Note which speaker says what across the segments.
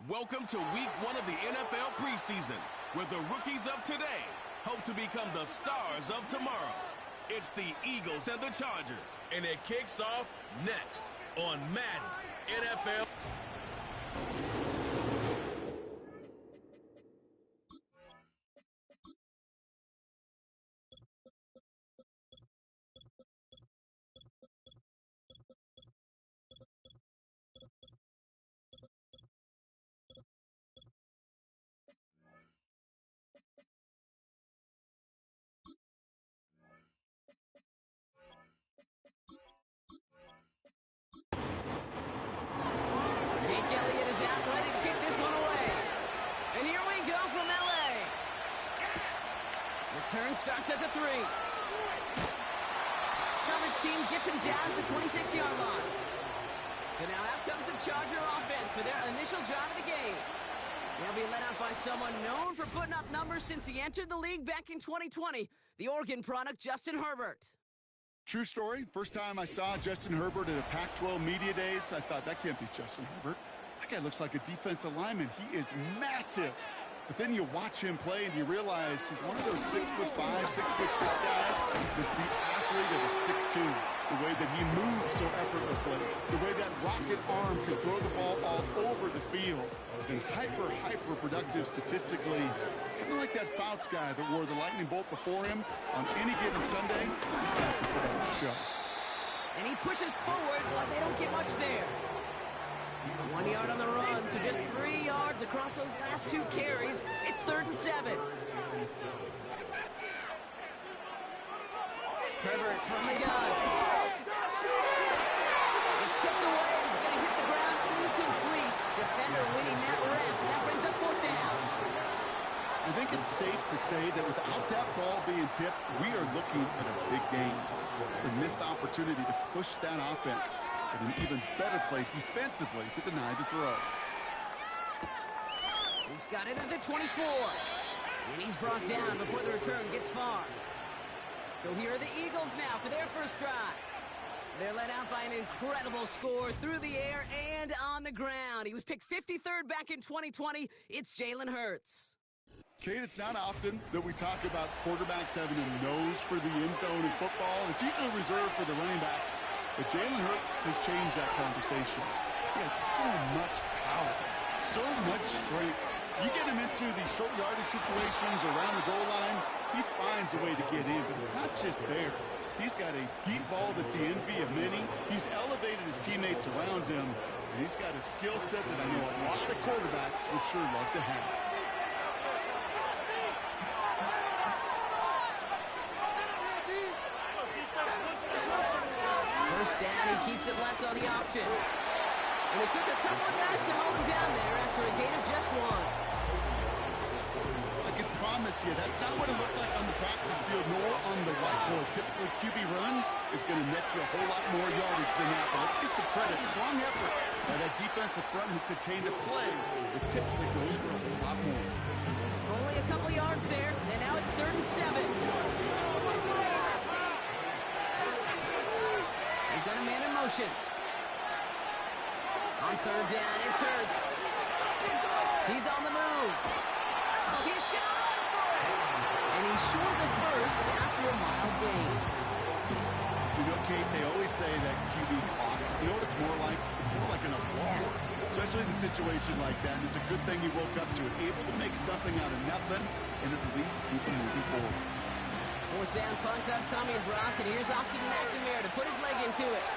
Speaker 1: Welcome to week 1 of the NFL preseason, where the rookies of today hope to become the stars of tomorrow. It's the Eagles and the Chargers, and it kicks off next on Madden NFL.
Speaker 2: Turn starts at the 3. Coverage team gets him down at the 26-yard line. So now out comes the Charger offense for their initial drive of the game. They'll be led out by someone known for putting up numbers since he entered the league back in 2020, the Oregon product, Justin Herbert.
Speaker 3: True story. First time I saw Justin Herbert at a Pac-12 media days, I thought, that can't be Justin Herbert. That guy looks like a defensive lineman. He is massive. But then you watch him play and you realize he's one of those 6'5", 6'6" guys that's the athlete of a 6'2". The way that he moves so effortlessly, the way that rocket arm can throw the ball all over the field, and hyper productive statistically. Kind of like that Fouts guy that wore the lightning bolt before him. On any given Sunday, this guy can put on a show.
Speaker 2: And he pushes forward, but they don't get much there. 1 yard on the run, so just 3 yards across those last 2 carries. It's 3rd and 7. Herbert from the gun. It's tipped away, and it's going to hit the ground incomplete. Defender winning that rep. That brings up 4th down.
Speaker 3: I think it's safe to say that without that ball being tipped, we are looking at a big game. It's a missed opportunity to push that offense. And an even better play defensively to deny the throw.
Speaker 2: He's got it at the 24. And he's brought down before the return gets far. So here are the Eagles now for their first drive. They're led out by an incredible score through the air and on the ground. He was picked 53rd back in 2020. It's Jalen Hurts.
Speaker 3: Kate, it's not often that we talk about quarterbacks having a nose for the end zone in football. It's usually reserved for the running backs. But Jalen Hurts has changed that conversation. He has so much power, so much strength. You get him into the short yardage situations around the goal line, he finds a way to get in. But it's not just there. He's got a deep ball that's the envy of many. He's elevated his teammates around him. And he's got a skill set that I know a lot of quarterbacks would sure love to have.
Speaker 2: Keeps it left on the option. And it took a couple of guys to hold him down there after a gain of just 1.
Speaker 3: I can promise you, that's not what it looked like on the practice field nor on the whiteboard. Typically, QB run is going to net you a whole lot more yardage than that. But let's give some credit. Strong effort by that defensive front who contained a play that typically goes for a whole lot more.
Speaker 2: Only a couple yards there, and now it's 3rd and 7. Got a man in motion. On 3rd down, it's Hurts. He's on the move. Oh, he's going to run for it. And he's short the first after a mild gain.
Speaker 3: You know, Kate, they always say that QB clock, you know what it's more like? It's more like an alarm, especially in a situation like that. And it's a good thing he woke up to it, able to make something out of nothing and at least keep him moving forward.
Speaker 2: 4th down, punt upcoming, Brock, and here's Austin McNamara to put his leg into it.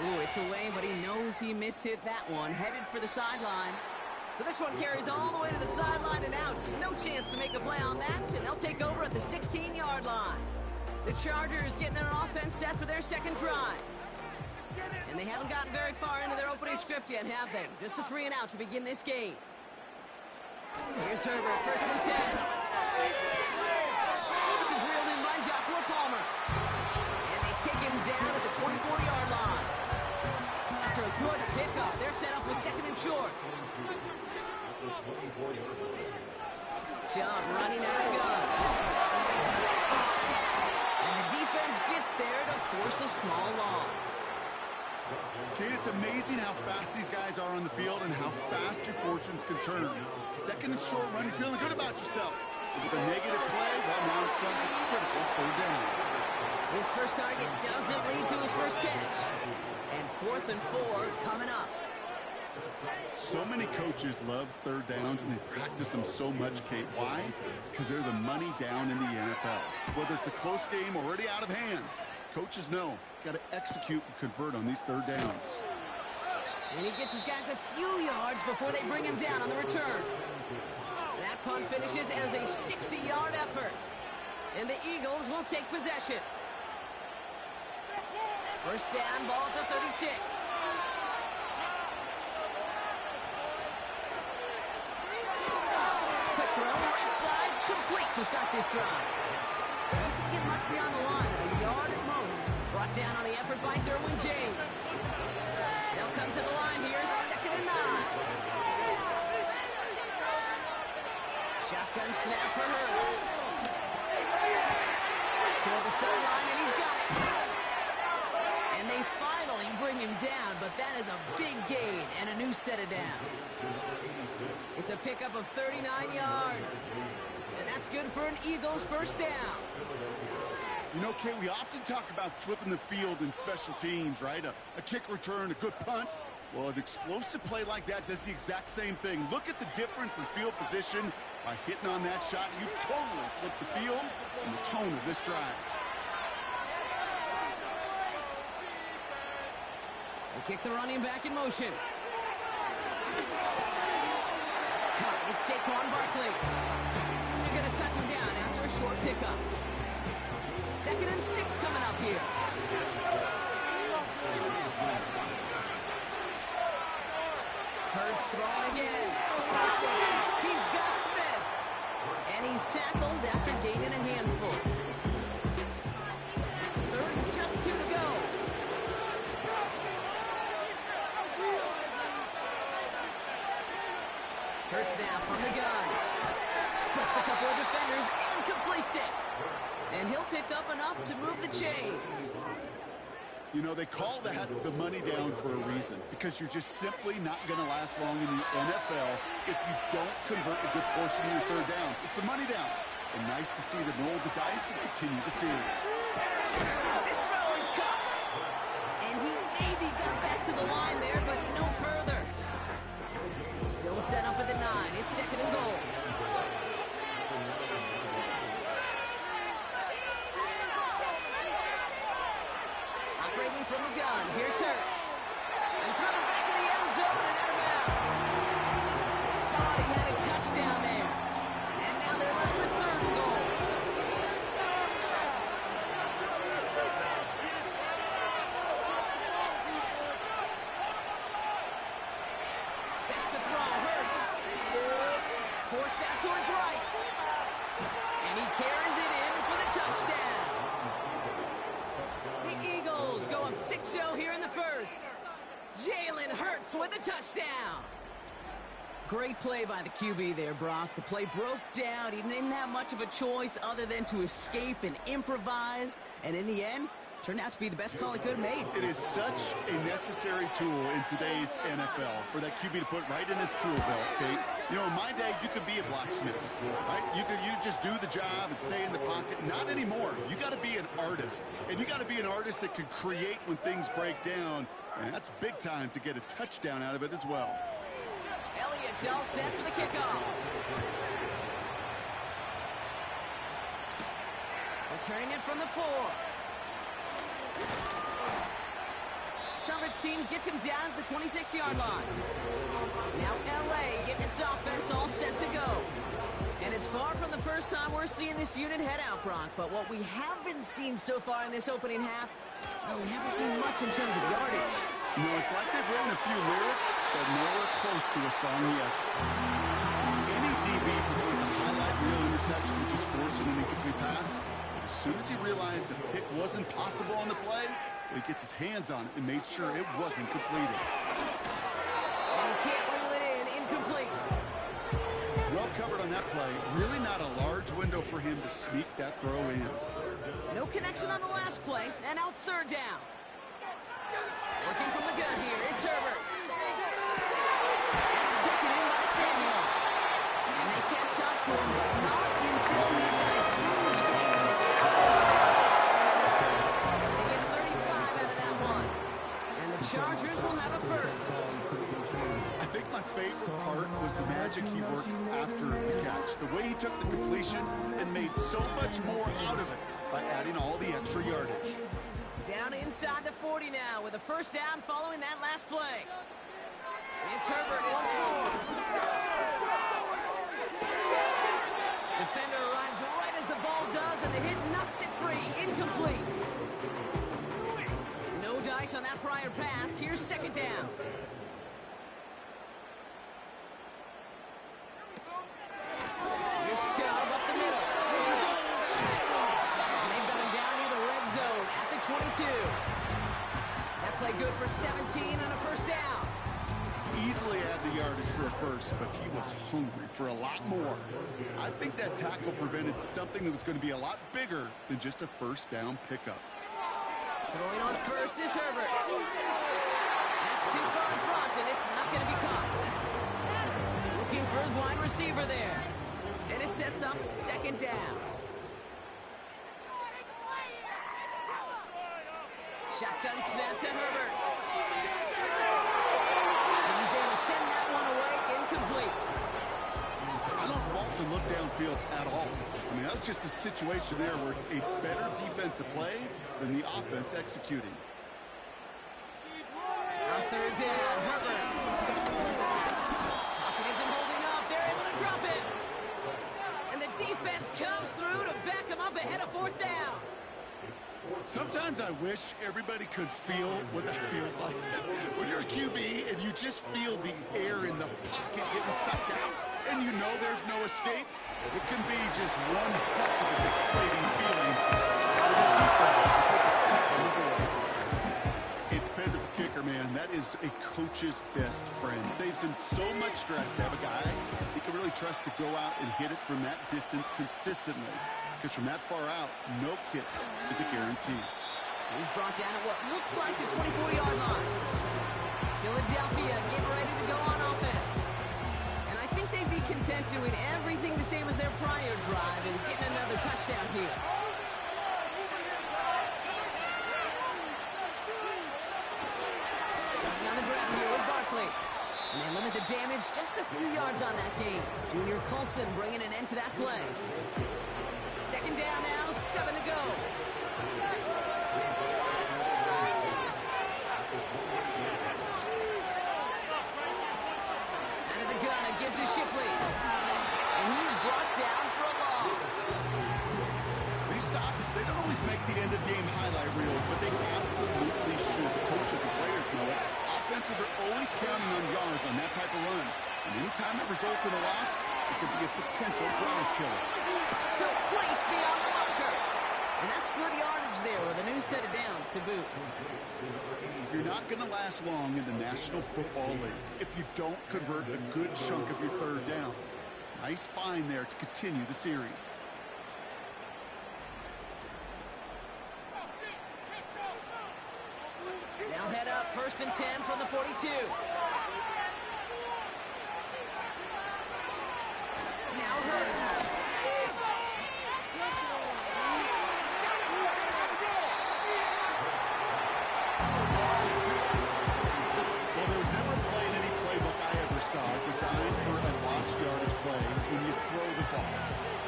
Speaker 2: Ooh, it's away, but he knows he mishit that one, headed for the sideline. So this one carries all the way to the sideline and out. No chance to make a play on that, and they'll take over at the 16-yard line. The Chargers getting their offense set for their second drive. And they haven't gotten very far into their opening script yet, have they? Just a 3 and out to begin this game. Here's Herbert, 1st and 10. This is reeled in by Joshua Palmer. And they take him down at the 24-yard line. After a good pickup, they're set up with 2nd and short. Chubb running out of the gun. And the defense gets there to force a small loss.
Speaker 3: Kate, it's amazing how fast these guys are on the field and how fast your fortunes can turn. Second and short run, you're feeling good about yourself. But with a negative play, well, now it comes a critical third down.
Speaker 2: His first target doesn't lead to his first catch. And 4th and 4 coming up.
Speaker 3: So many coaches love third downs, and they practice them so much, Kate. Why? Because they're the money down in the NFL. Whether it's a close game already out of hand, coaches know, got to execute and convert on these third downs.
Speaker 2: And he gets his guys a few yards before they bring him down on the return. That punt finishes as a 60-yard effort. And the Eagles will take possession. First down, ball at the 36. Quick throw, right side, complete to start this drive. Doesn't get much beyond the line, a yard at most. Brought down on the effort by Derwin James. They'll come to the line here, 2nd and 9. Shotgun snap for Hurts. Toward the sideline, and he's got it. And they finally bring him down, but that is a big gain and a new set of downs. It's a pickup of 39 yards. And that's good for an Eagles first down.
Speaker 3: You know, Kate, we often talk about flipping the field in special teams, right? A kick return, a good punt. Well, an explosive play like that does the exact same thing. Look at the difference in field position by hitting on that shot. You've totally flipped the field and the tone of this drive.
Speaker 2: They kick the running back in motion. That's cut. It's Saquon Barkley. Still going to touch him down after a short pickup. 2nd and 6 coming up here. Hurts throwing again. He's got Smith. And he's tackled after gaining a handful. 3rd, just 2 to go. Hurts now from the gun. Splits a couple of defenders and completes it. And he'll pick up enough to move the chains.
Speaker 3: You know, they call that the money down for a reason, because you're just simply not going to last long in the NFL if you don't convert a good portion of your third downs. It's the money down. And nice to see them roll the dice and continue the series.
Speaker 2: This throw is cuffed. And he maybe got back to the line there, but no further. Still set up at the 9. It's 2nd and goal. Operating from the gun. Here's Hurts. And through the back of the end zone and out of bounds. Thought he had a touchdown there. And now they're left with 3rd and goal. Back to throw. Hurts. Forced out to his right. And he carries it in for the touchdown. The Eagles go up 6-0 here in the first. Jalen Hurts with a touchdown. Great play by the QB there, Brock. The play broke down. He didn't have much of a choice other than to escape and improvise. And in the end, turned out to be the best call he could have made.
Speaker 3: It is such a necessary tool in today's NFL for that QB to put right in his tool belt, Kate. You know, in my day, you could be a blacksmith, right? You just do the job and stay in the pocket. Not anymore. You got to be an artist. And you got to be an artist that can create when things break down. And that's big time to get a touchdown out of it as well.
Speaker 2: Elliott's all set for the kickoff. Returning it from the 4. Coverage team gets him down at the 26-yard line. Now LA getting its offense all set to go. And it's far from the first time we're seeing this unit head out, Brock. But what we haven't seen so far in this opening half, well, we haven't seen much in terms of yardage.
Speaker 3: No, it's like they've written a few lyrics, but nowhere close to a song yet. Any DB prefers a highlight reel interception and just forcing an incomplete pass. As soon as he realized a pick wasn't possible on the play, he gets his hands on it and made sure it wasn't completed.
Speaker 2: And he can't reel it in. Incomplete.
Speaker 3: Well covered on that play. Really not a large window for him to sneak that throw in.
Speaker 2: No connection on the last play, and now it's 3rd down. Working from the gun here, it's Herbert. That's taken in by Samuel. And they catch up to him, but not until he's got a huge gain and it's a first down. They get 35 out of that one. And the Chargers will have a first.
Speaker 3: I think my favorite part was the magic he worked after the catch. The way he took the completion and made so much more out of it by adding all the extra yardage.
Speaker 2: Down inside the 40 now with a first down following that last play. It's Herbert once more. Defender arrives right as the ball does, and the hit knocks it free. Incomplete. No dice on that prior pass. Here's second down. Here's Chubb up the middle. And they've got him down near the red zone at the 22. That play good for 17 and a first down.
Speaker 3: Easily had the yardage for a first, but he was hungry for a lot more. I think that tackle prevented something that was going to be a lot bigger than just a first down pickup.
Speaker 2: Throwing on first is Herbert. That's too far in front, and it's not going to be caught. Looking for his wide receiver there. And it sets up second down. Shotgun snap to Herbert. And he's there to send that one away, incomplete.
Speaker 3: I don't fault the look downfield at all. I mean, that was just a situation there where it's a better defensive play than the offense executing.
Speaker 2: On third down, Herbert. Pocket isn't holding up. They're able to drop it. And the defense comes through to back him up ahead of fourth down.
Speaker 3: Sometimes I wish everybody could feel what that feels like. When you're a QB and you just feel the air in the pocket getting sucked out and you know there's no escape, it can be just one heck of a deflating feeling for the defense. It puts a sack on the board. A dependable kicker, man, that is a coach's best friend. Saves him so much stress to have a guy he can really trust to go out and hit it from that distance consistently. Because from that far out, no kick is a guarantee.
Speaker 2: He's brought down at what looks like the 24-yard line. Philadelphia getting ready to go on offense. And I think they'd be content doing everything the same as their prior drive and getting another touchdown here. Something on the ground here with Barkley. And they limit the damage just a few yards on that game. Junior Colson bringing an end to that play. Second down now, 7 to go. Out of the gun, it gives to Shipley. And he's brought down for a loss.
Speaker 3: These stops, they don't always make the end-of-game highlight reels, but they absolutely should. The coaches and players know it. Offenses are always counting on yards on that type of run. And anytime it results in a loss, it could be a potential drive killer.
Speaker 2: Complete beyond the marker. And that's good yardage there with a new set of downs to boot.
Speaker 3: You're not going to last long in the National Football League if you don't convert a good chunk of your third downs. Nice find there to continue the series.
Speaker 2: Now head up, 1st and 10 from the 42. Now Hurts.
Speaker 3: Well, there was never a play in any playbook I ever saw designed for a lost yardage play when you throw the ball.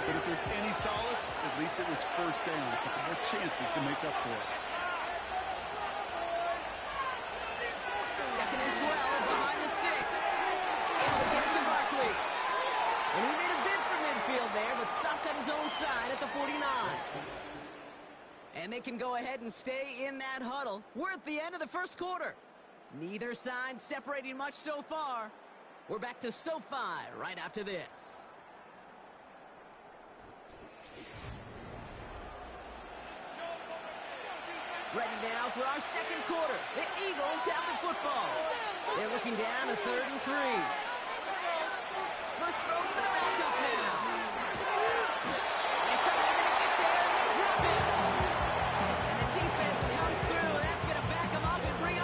Speaker 3: But if there's any solace, at least it was first down. A couple more chances to make up for it.
Speaker 2: 2nd and 12 behind the sticks. Able to get it to Barkley. And he made a bid for midfield there, but stopped on his own side at the 49. And they can go ahead and stay in that huddle. We're at the end of the first quarter. Neither side separating much so far. We're back to SoFi right after this. Ready now for our second quarter. The Eagles have the football. They're looking down to 3rd and 3. First throw for the backup now. They thought they were going to get there, and they drop it. And the defense comes through, and that's going to back them up and bring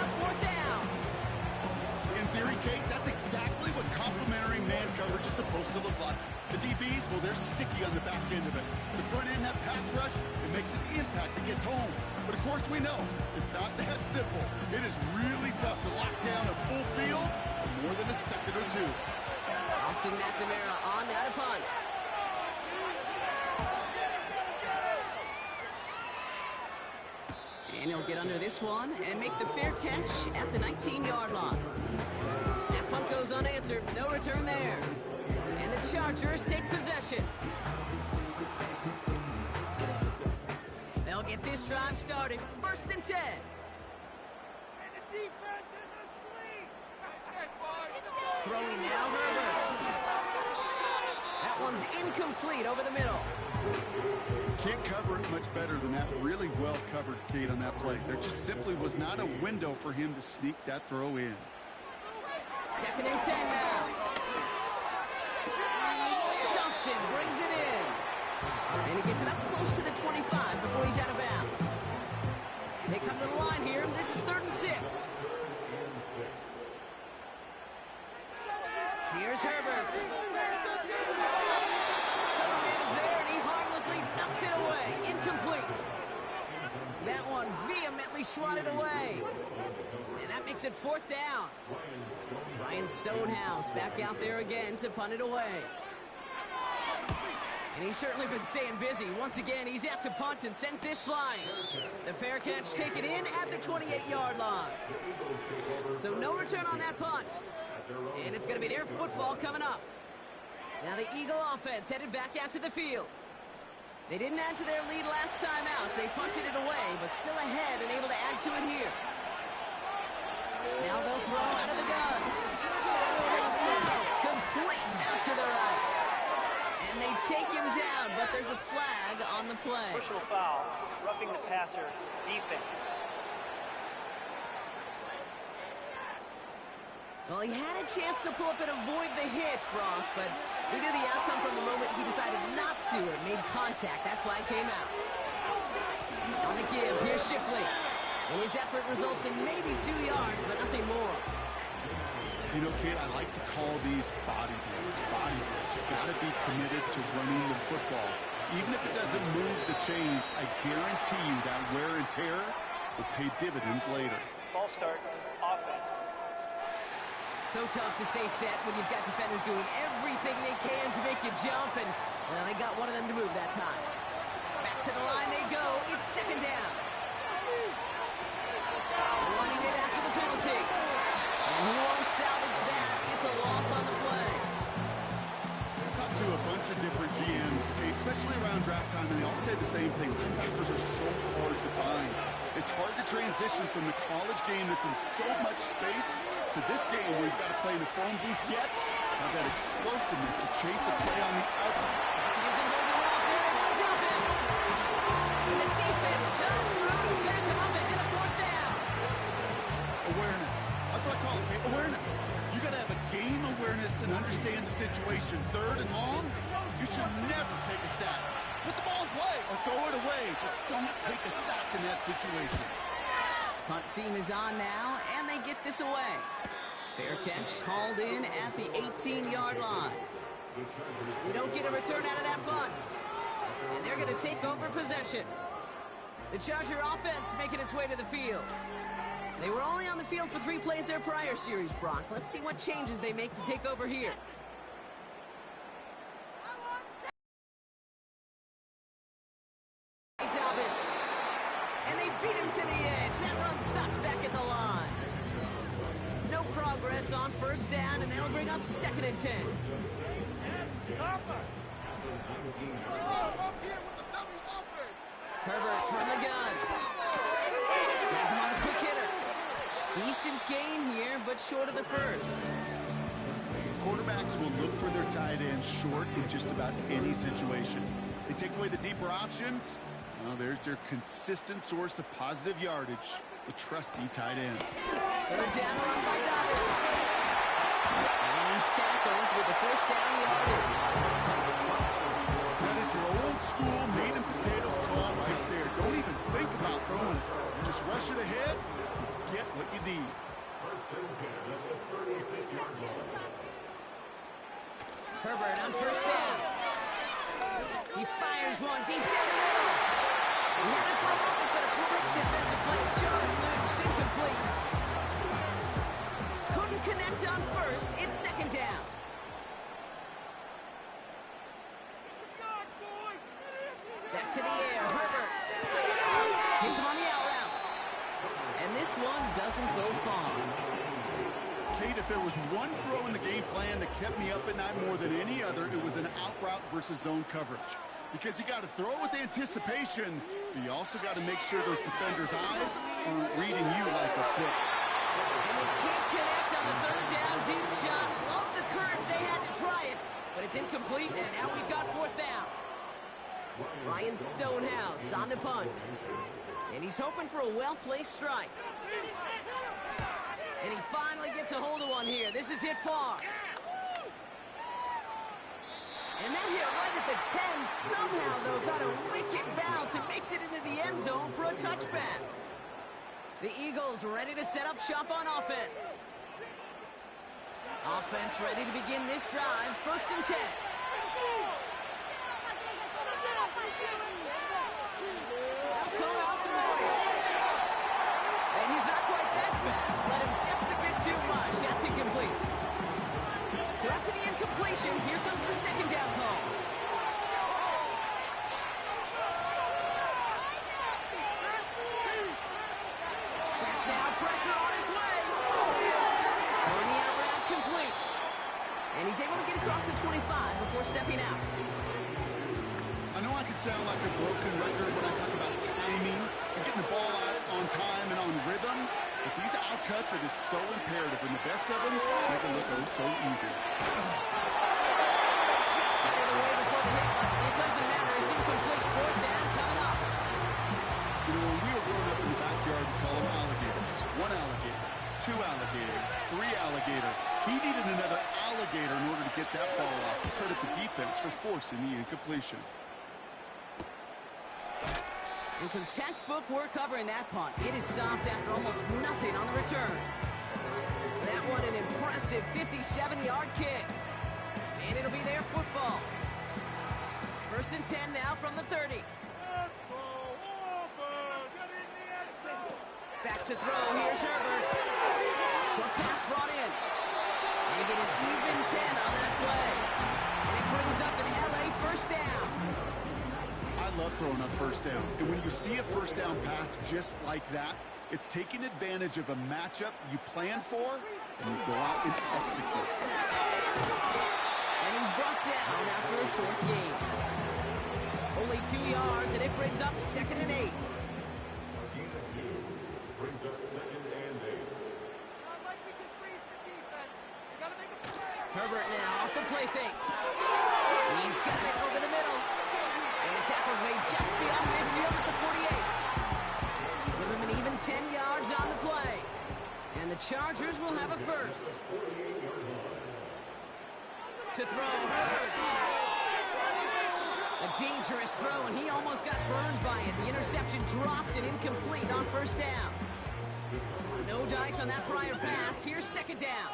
Speaker 3: they're sticky on the back end of it. The front end, that pass rush, it makes an impact that gets home. But of course we know, it's not that simple. It is really tough to lock down a full field for more than a second or two.
Speaker 2: Austin McNamara on now to punt. And he'll get under this one and make the fair catch at the 19-yard line. That punt goes unanswered. No return there. And the Chargers take possession. They'll get this drive started. 1st and 10.
Speaker 4: And the defense is asleep. That's it, boys.
Speaker 2: Throwing now, Herbert. That one's incomplete over the middle.
Speaker 3: Can't cover it much better than that. Really well covered, Kate, on that play. There just simply was not a window for him to sneak that throw in.
Speaker 2: 2nd and 10 now. Johnston brings it in. And he gets it up close to the 25 before he's out of bounds. They come to the line here. This is 3rd and 6. Here's Herbert. Herbert is there, and he harmlessly knocks it away. Incomplete. That one vehemently swatted away. And that makes it 4th down. Ryan Stonehouse back out there again to punt it away. And he's certainly been staying busy. Once again, he's out to punt and sends this flying. The fair catch taken in at the 28-yard line. So no return on that punt. And it's going to be their football coming up. Now the Eagle offense headed back out to the field. They didn't add to their lead last time out, so they punted it away, but still ahead and able to add to it here. Now they'll throw out of the gun. Complete out to the right. And they take him down, but there's a flag on the play.
Speaker 5: Personal foul, roughing the passer, defense.
Speaker 2: Well, he had a chance to pull up and avoid the hit, Brock, but we knew the outcome from the moment he decided not to and made contact. That flag came out. On the give, here's Shipley. And his effort results in maybe 2 yards, but nothing more.
Speaker 3: You know, Kate, I like to call these body blows. Body blows. You've got to be committed to running the football. Even if it doesn't move the chains, I guarantee you that wear and tear will pay dividends later.
Speaker 5: False start, offense.
Speaker 2: So tough to stay set when you've got defenders doing everything they can to make you jump, and, well, they got one of them to move that time. Back to the line they go. It's 2nd down. Running it after the penalty. And he won't salvage that. It's a loss on the play.
Speaker 3: I talked to a bunch of different GMs, Kate, especially around draft time, and they all say the same thing. Linebackers are so hard to find. It's hard to transition from the college game that's in so much space to this game where you've got to play in the phone booth yet have that explosiveness to chase a play on the outside.
Speaker 2: And the defense comes through to back him up and hit a 4th down.
Speaker 3: Awareness. That's what I call it, Kate. Awareness. You got to have a game awareness and understand the situation. 3rd and long, you should never take a sack. Put the ball in play or throw it away, but don't take a sack in that situation.
Speaker 2: Punt team is on now, and they get this away. Fair catch hauled in at the 18-yard line. We don't get a return out of that punt. And they're going to take over possession. The Charger offense making its way to the field. They were only on the field for 3 plays their prior series, Brock. Let's see what changes they make to take over here. Dobbins. And they beat him to the edge. That run stopped back at the line. No progress on 1st down, and they'll bring up 2nd and 10. Herbert from the gun. Has him on a quick hitter. Decent gain here, but short of the 1st.
Speaker 3: Quarterbacks will look for their tight end short in just about any situation. They take away the deeper options. Well, there's their consistent source of positive yardage, the trusty tight end.
Speaker 2: 3rd down run by Dobbins. And he's tackled with the 1st down yardage.
Speaker 3: That is your old school meat and potatoes call right there. Don't even think about throwing it. Just rush it ahead, get what you need.
Speaker 2: Herbert on 1st down. Here's one deep down the middle. Had it for a moment, but a great defensive play. Just loose, incomplete. Couldn't connect on first. It's second down. Back to the air, Herbert. Hits him on the out route. And this one doesn't go far.
Speaker 3: Kate, if there was one throw in the game plan that kept me up at night more than any other, it was an out route versus zone coverage. Because you got to throw with anticipation, but you also got to make sure those defenders' eyes aren't reading you like a book.
Speaker 2: And they can't connect on the third down deep shot. Love the courage they had to try it, but it's incomplete, and now we've got fourth down. Ryan Stonehouse on the punt. And he's hoping for a well-placed strike. And he finally gets a hold of one here. This is hit far. And that hit right at the 10. Somehow, though, got a wicked bounce and makes it into the end zone for a touchback. The Eagles ready to set up shop on offense. Offense ready to begin this drive. First and 10. They'll come out throwing. And he's not quite that fast. Let him just a bit too much. That's incomplete. So after the incompletion, here comes the second down call. Back now, pressure on its way. Throwing the out route complete. And he's able to get across the 25 before stepping out.
Speaker 3: I know I could sound like a broken record when I talk about timing and getting the ball out on time and on rhythm, but these outcuts are just so imperative, and the best of them make it look oh so easy.
Speaker 2: Just got it away before the hit button. It doesn't matter. It's incomplete. Fourth down coming up.
Speaker 3: You know, when we were growing up in the backyard, we call them alligators. One alligator, two alligator, three alligator. He needed another alligator in order to get that ball off. Credit the defense for forcing the incompletion.
Speaker 2: And some textbook work covering that punt. It is stopped after almost nothing on the return. That one an impressive 57-yard kick. And it'll be their football. First and 10 now from the 30. Back to throw. Here's Herbert. Short pass brought in. And they get an even 10 on that play. And it brings up an LA first down.
Speaker 3: I love throwing up first down. And when you see a first down pass just like that, it's taking advantage of a matchup you plan for, and you go out and execute.
Speaker 2: And he's brought down after a short gain. Only 2 yards, and it brings up second and 8.
Speaker 6: Brings up second and 8.
Speaker 2: Herbert now off the play fake. He's got it over the middle. And the tackle's made just beyond midfield at the 48. Give him an even 10 yards on the play. And the Chargers will have a first. To throw, Herbert. A dangerous throw, and he almost got burned by it. The interception dropped and incomplete on first down. No dice on that prior pass. Here's second down.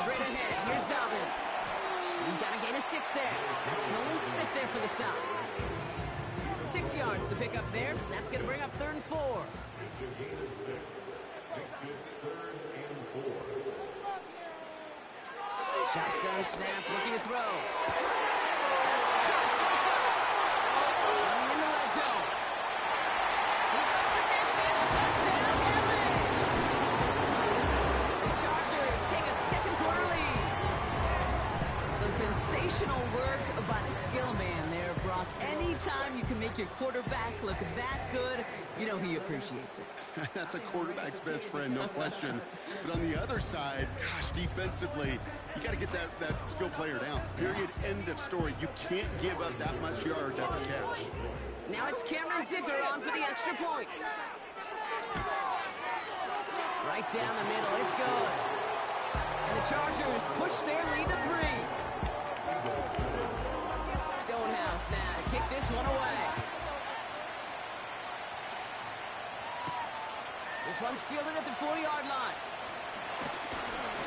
Speaker 2: Straight ahead, here's Dobbins. He's got to gain a 6 there. That's Nolan Smith there for the stop. 6 yards the pickup there. That's going to bring up third and 4.
Speaker 6: It's a gain of 6. Makes it third and 4.
Speaker 2: Shotgun snap, looking to throw. That's caught for the first. Running in the red zone. He goes the distance. Touchdown, LA! The Chargers take a second quarter lead. So sensational work by the skill man there, Brock. Anytime you can make your quarterback look that good, you know he appreciates it.
Speaker 3: That's a quarterback's best friend, no question. But on the other side, gosh, defensively, you got to get that skill player down. Period. End of story. You can't give up that much yards after catch.
Speaker 2: Now it's Cameron Dicker on for the extra point. Right down the middle. It's good. And the Chargers push their lead to 3. Stonehouse now to kick this one away. This one's fielded at the 40-yard line.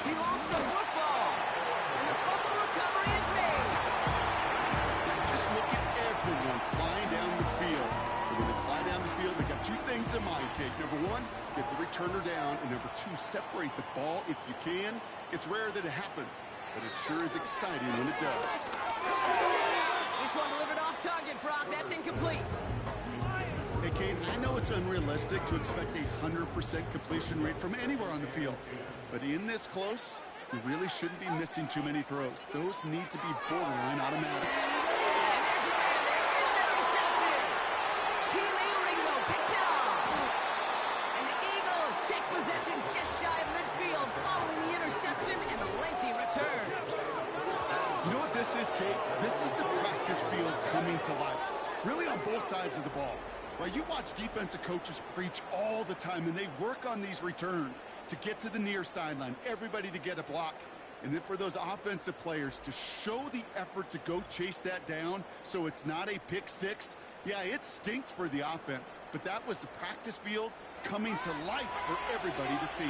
Speaker 2: He lost the football. And the
Speaker 3: come flying down the field. And when they fly down the field, they got two things in mind, Kate. Number one, get the returner down. And number two, separate the ball if you can. It's rare that it happens, but it sure is exciting when it does.
Speaker 2: This one delivered off target, Brock. That's incomplete.
Speaker 3: Hey, Kate, I know it's unrealistic to expect a 100% completion rate from anywhere on the field. But in this close, you really shouldn't be missing too many throws. Those need to be borderline automatic.
Speaker 2: And there's a man there. It's intercepted. Keely Ringo picks it off. And the Eagles take possession just shy of midfield following the interception and the lengthy return.
Speaker 3: You know what this is, Kate? This is the practice field coming to life. Really on both sides of the ball. Right, you watch defensive coaches preach all the time, and they work on these returns to get to the near sideline, everybody to get a block. And then for those offensive players to show the effort to go chase that down so it's not a pick six, yeah, it stinks for the offense. But that was the practice field coming to life for everybody to see.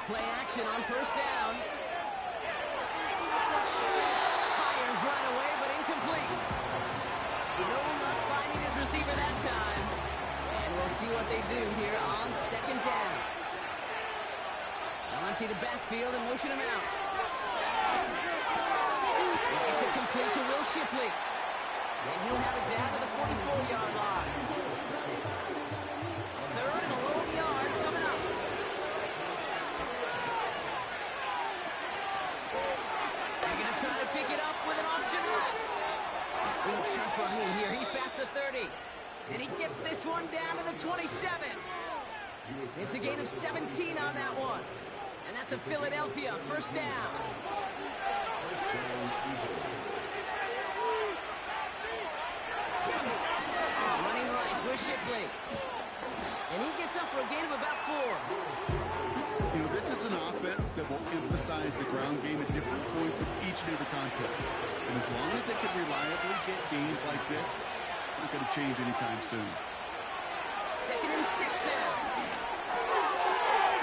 Speaker 2: Play action on first down. Fires right away, but incomplete. No luck finding his receiver that time. And we'll see what they do here on second down. They'll empty the backfield and motion him out. It's a complete to Will Shipley. And he'll have it down to the 44-yard line. Third and a long yard coming up. They're going to try to pick it up with an option left. Ooh, sharp running here. He's past the 30. And he gets this one down to the 27. It's a gain of 17 on that one. And that's a Philadelphia first down. Running right with Shipley. And he gets up for a gain of about 4.
Speaker 3: You know, this is an offense that will emphasize the ground game at different points of each and every contest. And as long as they can reliably get gains like this, it's not going to change anytime soon.
Speaker 2: Second and 6 now.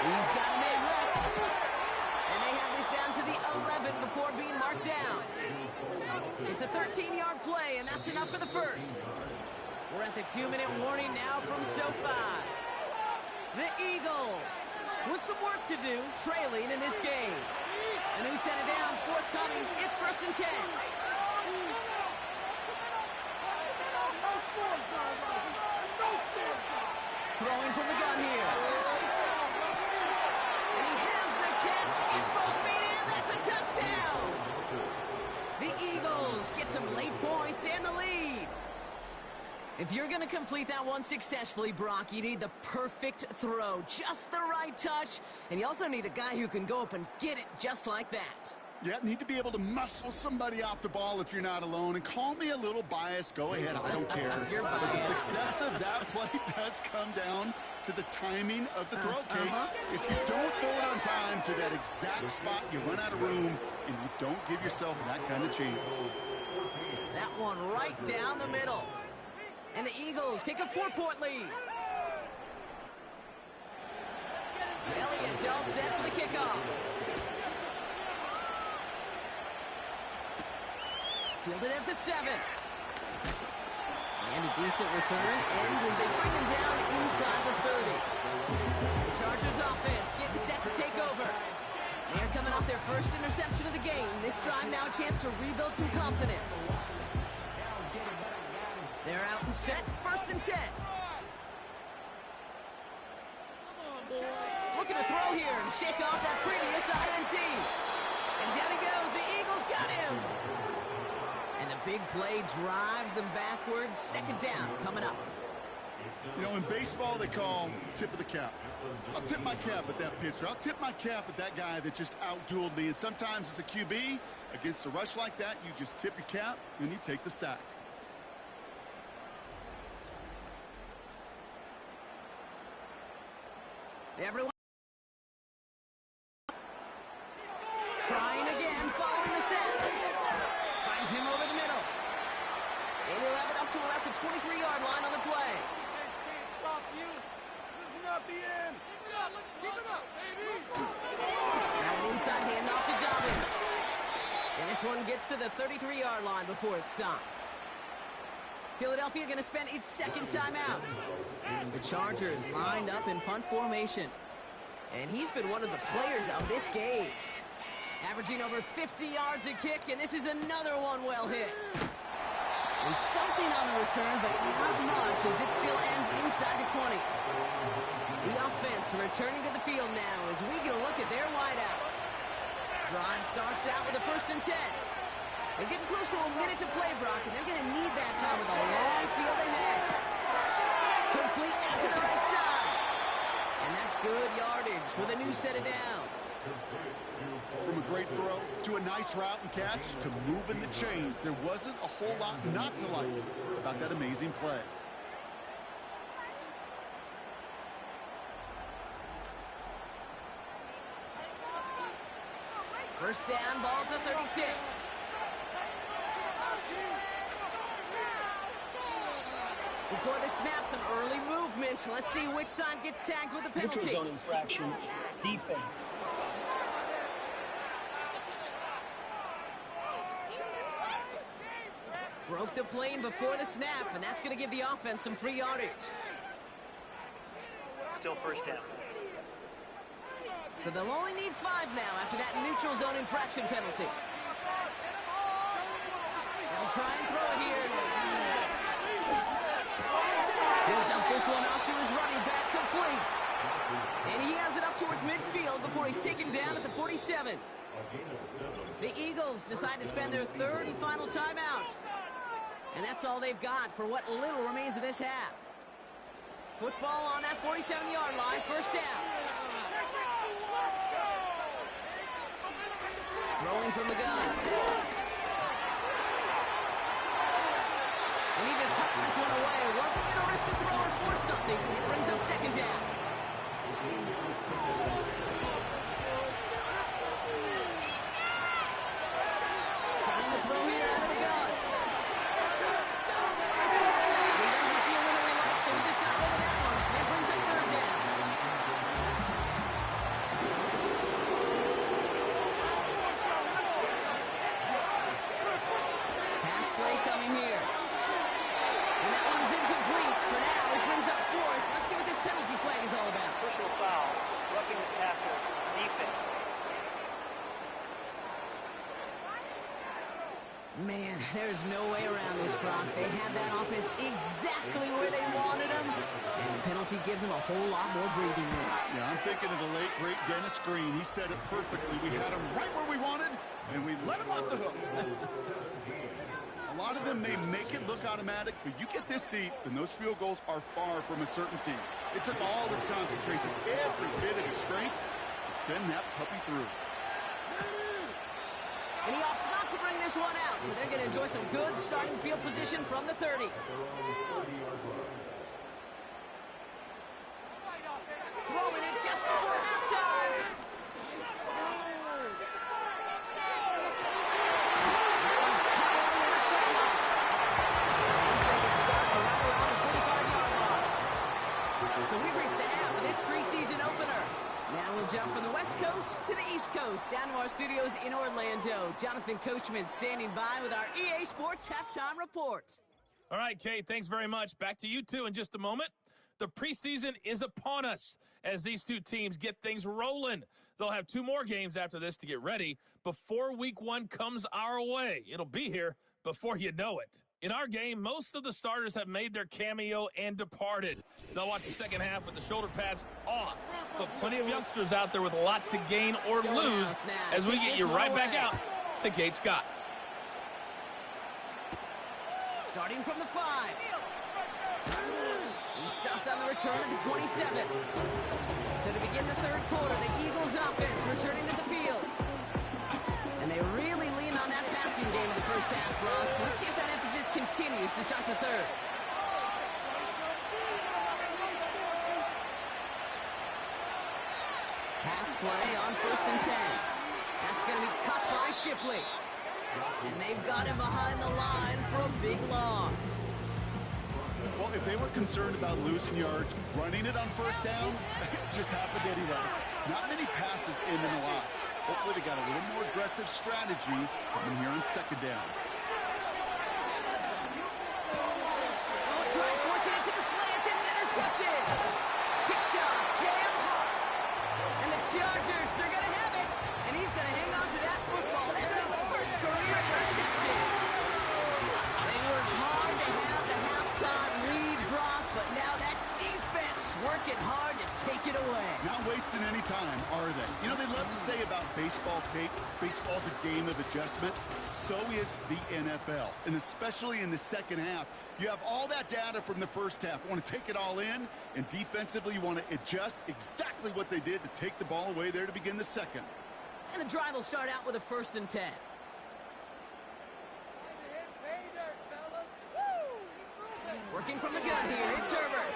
Speaker 2: He's got a man left. And they have this down to the 11 before being marked down. It's a 13-yard play, and that's enough for the first. We're at the 2-minute warning now from SoFi. The Eagles with some work to do, trailing in this game. And who set it down is forthcoming. It's first and 10. Throwing from the gun here. And he has the catch. It's both feet in. That's a touchdown. The Eagles get some late points and the lead. If you're going to complete that one successfully, Brock, you need the perfect throw. Just the right touch. And you also need a guy who can go up and get it just like that.
Speaker 3: Yeah, need to be able to muscle somebody off the ball if you're not alone. And call me a little biased. Go ahead. I don't care. But the success of that play does come down to the timing of the throw, Kate. If you don't throw it on time to that exact spot, you run out of room, and you don't give yourself that kind of chance.
Speaker 2: That one right down the middle. And the Eagles take a 4-point lead. Elliott's all set for the kickoff. Fielded at the 7. And a decent return ends as they bring him down inside the 30. The Chargers offense getting set to take over. They're coming off their first interception of the game. This drive now a chance to rebuild some confidence. They're out and set, first and 10. Looking to throw here and shake off that previous INT. And down he goes, the Eagles got him. And the big play drives them backwards. Second down coming up.
Speaker 3: You know, in baseball, they call tip of the cap. I'll tip my cap at that pitcher. I'll tip my cap at that guy that just outdueled me. And sometimes as a QB, against a rush like that, you just tip your cap and you take the sack.
Speaker 2: Everyone trying again, following the set. Finds him over the middle. And he'll have it up to about the 23-yard line on the play.
Speaker 4: Stop you. This is not the end. Keep it up, baby.
Speaker 2: Now an inside handoff to Dobbins. And this one gets to the 33-yard line before it's stopped. Philadelphia going to spend its second timeout. The Chargers lined up in punt formation. And he's been one of the players of this game. Averaging over 50 yards a kick, and this is another one well hit. And something on the return, but not much as it still ends inside the 20. The offense returning to the field now as we get a look at their wideouts. Drive starts out with a 1st and 10. They're getting close to a minute to play, Brock, and they're going to need that time with a long field ahead. Complete out to the right side. And that's good yardage with a new set of downs.
Speaker 3: From a great throw to a nice route and catch to moving the chains, there wasn't a whole lot not to like about that amazing play.
Speaker 2: First down, ball at the 36. Before the snap, some early movement. Let's see which side gets tagged with a penalty.
Speaker 5: Neutral zone infraction, defense.
Speaker 2: Broke the plane before the snap, and that's going to give the offense some free yardage.
Speaker 5: Still first down.
Speaker 2: So they'll only need 5 now after that neutral zone infraction penalty. They'll try and throw it here. He'll dump this one off to his running back, complete. And he has it up towards midfield before he's taken down at the 47. The Eagles decide to spend their 3rd and final timeout. And that's all they've got for what little remains of this half. Football on that 47-yard line, first down. Throwing from the gun. And he just hucks this one away. Wasn't going to risk a throw or force something. It brings up second down. Trying to throw here out of the gun. He doesn't see a winner he likes, so he just got rid of that one. It brings up third down. Pass play coming here. And that one's incomplete. For now, it brings up 4th. Let's see what this penalty flag is all about.
Speaker 5: Personal foul, roughing the passer, defense.
Speaker 2: Man, there's no way around this, Brock. They had that offense exactly where they wanted them, and the penalty gives them a whole lot more breathing room.
Speaker 3: Yeah, I'm thinking of the late, great Dennis Green. He said it perfectly. We had him right where we wanted, and we let him off the hook. A lot of them may make it look automatic, but you get this deep, and those field goals are far from a certainty. It took all his concentration, every bit of his strength, to send that puppy through.
Speaker 2: And he opts not to bring this one out, so they're going to enjoy some good starting field position from the 30. Throwing it just before halftime. That one's cut on the left sideline. He's going to get started right around the 45-yard line. So we've reached the half of this preseason opener. Now we'll jump from the West Coast to the East Coast, down to our studios in Orlando. Jonathan Coachman standing by with our EA Sports Halftime Report.
Speaker 7: All right, Kate, thanks very much. Back to you two in just a moment. The preseason is upon us as these two teams get things rolling. They'll have 2 more games after this to get ready before week 1 comes our way. It'll be here before you know it. In our game, most of the starters have made their cameo and departed. They'll watch the second half with the shoulder pads off. But plenty of youngsters out there with a lot to gain or lose as we get you right back out to Kate Scott.
Speaker 2: Starting from the 5. He stopped on the return at the 27. So to begin the 3rd quarter, the Eagles offense returning to the field. And they really lean on that passing game in the first half, Brock. Let's see if that emphasis continues to start the 3rd. Pass play on 1st and 10. That's going to be cut by Shipley. And they've got him behind the line for a big loss.
Speaker 3: Well, if they were concerned about losing yards, running it on first down, it just happened anyway. Not many passes in and a loss. Hopefully they got a little more aggressive strategy coming here on second down.
Speaker 2: Try forcing it to the slant. It's intercepted. Picked up Cam Hart. And the Chargers are going to have it. And he's going to hang on to that football. That's his first career interception. They worked hard to have the halftime lead, Brock, but now that defense working hard to take it away.
Speaker 3: Not wasting any time, are they? You know, they love to say about baseball, Kate, baseball's a game of adjustments. So is the NFL, and especially in the second half. You have all that data from the first half. You want to take it all in, and defensively you want to adjust exactly what they did to take the ball away there to begin the second.
Speaker 2: And the drive will start out with a 1st and 10. Working from the gun here, it's Herbert.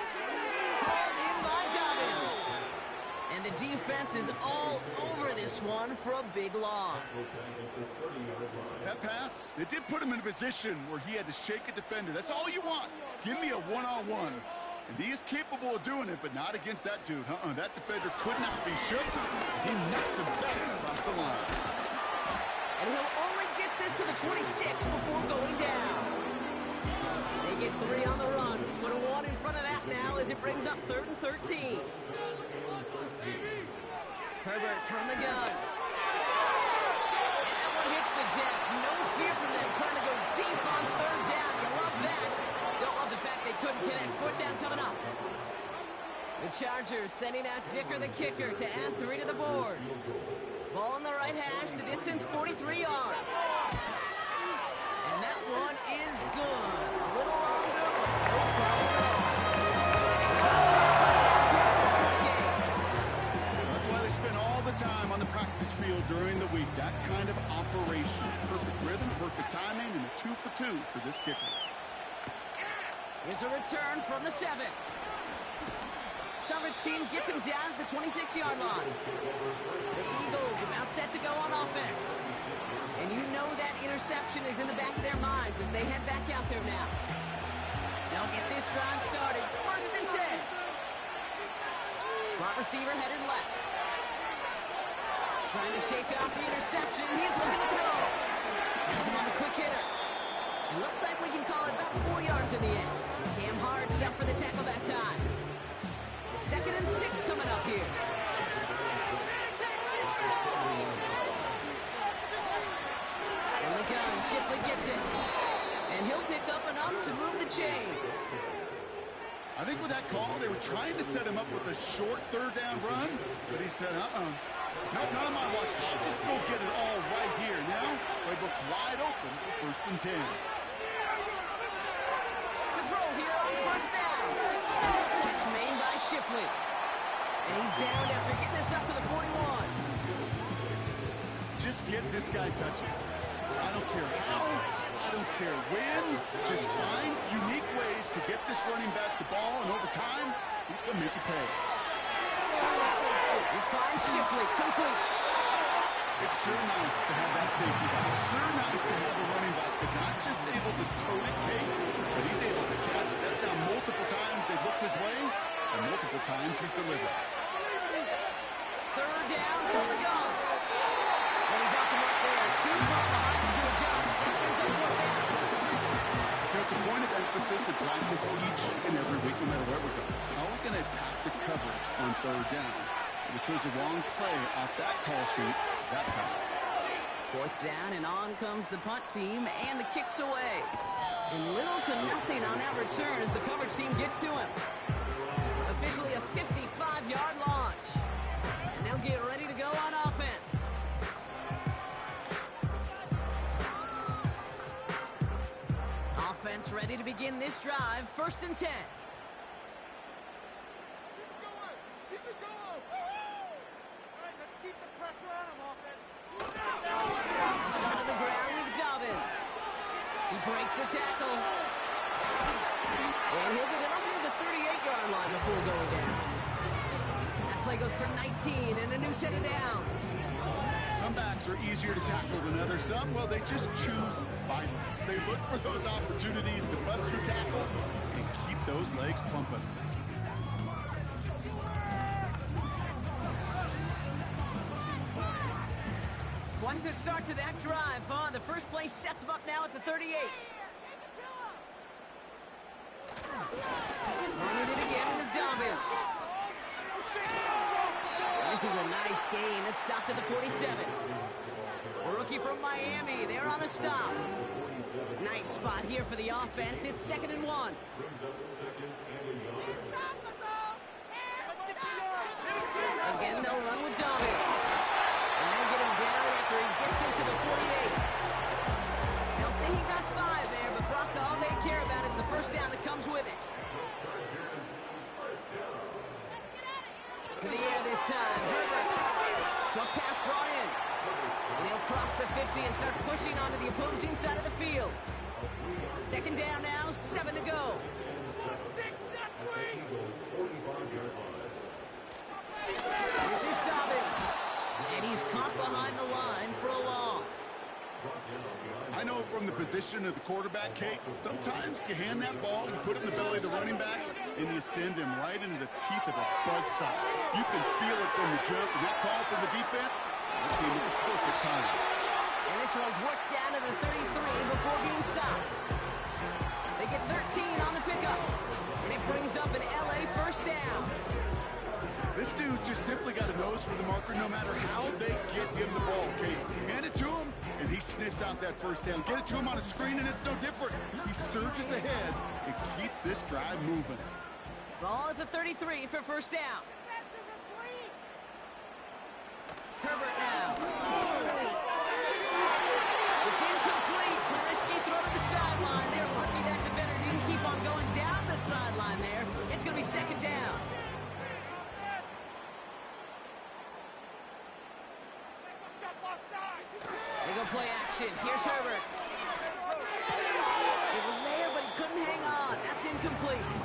Speaker 2: Hauled in by Dobbins. And the defense is all over this one for a big loss.
Speaker 3: That pass, it did put him in a position where he had to shake a defender. That's all you want. Give me a one-on-one. And he is capable of doing it, but not against that dude. That defender could not be shook. He knocked him back across the line.
Speaker 2: And he'll only get this to the 26 before going down. They get 3 on the run. Put a 1 in front of that now as it brings up 3rd and 13. Herbert from the gun. And that one hits the deck. No fear from them trying to go deep on 3rd down. You love that. Don't love the fact they couldn't connect. 4th down coming up. The Chargers sending out Dicker the kicker to add 3 to the board. Ball on the right hash. The distance 43 yards. And that one is good. A little longer, but no problem at all.
Speaker 3: That's why they spend all the time on the practice field during the week. That kind of operation. Perfect rhythm, perfect timing, and a 2 for 2 for this kicker.
Speaker 2: Here's a return from the 7. Coverage team gets him down at the 26-yard line. The Eagles about set to go on offense. And you know that interception is in the back of their minds as they head back out there now. They'll get this drive started. 1st and 10. Slot receiver headed left. Trying to shake off the interception. He's looking to throw. Has him on the quick hitter. It looks like we can call it about 4 yards in the end. Cam Hart's up for the tackle that time. 2nd and 6 coming up here. And the gun, Shipley gets it. And he'll pick up enough to move the chains.
Speaker 3: I think with that call, they were trying to set him up with a short 3rd down run, but he said, no, not on my watch. I'll just go get it all right here. Now, playbook's wide open for 1st and 10.
Speaker 2: To throw here on 1st down. Catch made by Shipley. And he's down after getting this up to the 41.
Speaker 3: Just get this guy touches. I don't care how, I don't care when. Just find unique ways to get this running back the ball, and over time, he's going to make you pay.
Speaker 2: This finds Shipley, complete.
Speaker 3: It's sure nice to have that safety back. It's sure nice to have a running back, but not just able to tote it, Kate, but he's able to catch it. That's now multiple times they've looked his way, and multiple times he's delivered.
Speaker 2: 3rd down from the gun. And he's off the mark there. 2 behind to adjust. Brings up 4th down.
Speaker 3: It's a point of emphasis at practice each and every week, no matter where we go. How are we going to attack the coverage on 3rd down? We chose the wrong play off that call sheet that time.
Speaker 2: 4th down, and on comes the punt team, and the kick's away. And little to nothing on that return as the coverage team gets to him. Officially a 55-yard launch. And they'll get ready to go on offense. Offense ready to begin this drive. 1st and 10.
Speaker 4: Keep it going! All right, let's keep the pressure on him, offense.
Speaker 2: Start on the ground with Dobbins. He breaks the tackle. And he'll get it up near the 38-yard line before going down. That play goes for 19 and a new set of downs.
Speaker 3: Some backs are easier to tackle than others. Some, well, they just choose violence. They look for those opportunities to bust through tackles and keep those legs pumping.
Speaker 2: Quite the start to that drive, huh? The first play sets him up now at the 38. Running it again with Dobbins. This is a nice gain. It's stopped at the 47. The rookie from Miami, they're on the stop. Nice spot here for the offense. It's 2nd and 1. Again, they'll run with Dobbins. And they'll get him down after he gets into the 48. They'll say he got 5 there, but Brock, all they care about is the first down that comes with it. To the air this time. Herbert. Short pass brought in. And he'll cross the 50 and start pushing onto the opposing side of the field. 2nd down now, 7 to go. This is Dobbins. And he's caught behind the line for a loss.
Speaker 3: I know from the position of the quarterback, Kate, sometimes you hand that ball, you put it in the belly of the running back, and you send him right into the teeth of a buzzsaw. You can feel it from the jump, and that call from the defense, that came at the perfect time.
Speaker 2: And this one's worked down to the 33 before being stopped. They get 13 on the pickup, and it brings up an LA first down.
Speaker 3: This dude just simply got a nose for the marker no matter how they get him the ball, Kate. Hand it to him, and he sniffs out that first down. Get it to him on a screen, and it's no different. He surges ahead and keeps this drive moving.
Speaker 2: Ball at the 33 for first down. Herbert now. It's incomplete. Risky throw to the sideline. They're lucky that defender didn't keep on going down the sideline there. It's going to be 2nd down. They go play action. Here's Herbert. It was there, but he couldn't hang on. That's incomplete.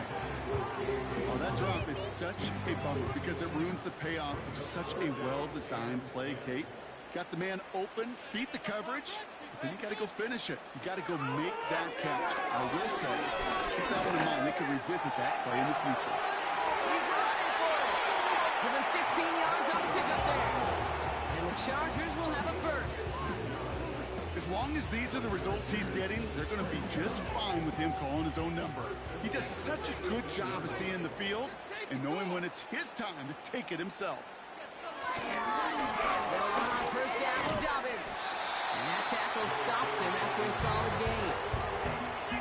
Speaker 3: Oh, that drop is such a bummer because it ruins the payoff of such a well-designed play, Kate. Got the man open, beat the coverage, but then you got to go finish it. You got to go make that catch. I will say, keep that one in mind. They can revisit that play in the future.
Speaker 2: He's running for it. Give him 15 yards on the pickup there. And the Chargers will have a first.
Speaker 3: As long as these are the results he's getting, they're going to be just fine with him calling his own number. He does such a good job of seeing the field and knowing when it's his time to take it himself.
Speaker 2: They'll run on first down to Dobbins. And that tackle stops him after a solid gain.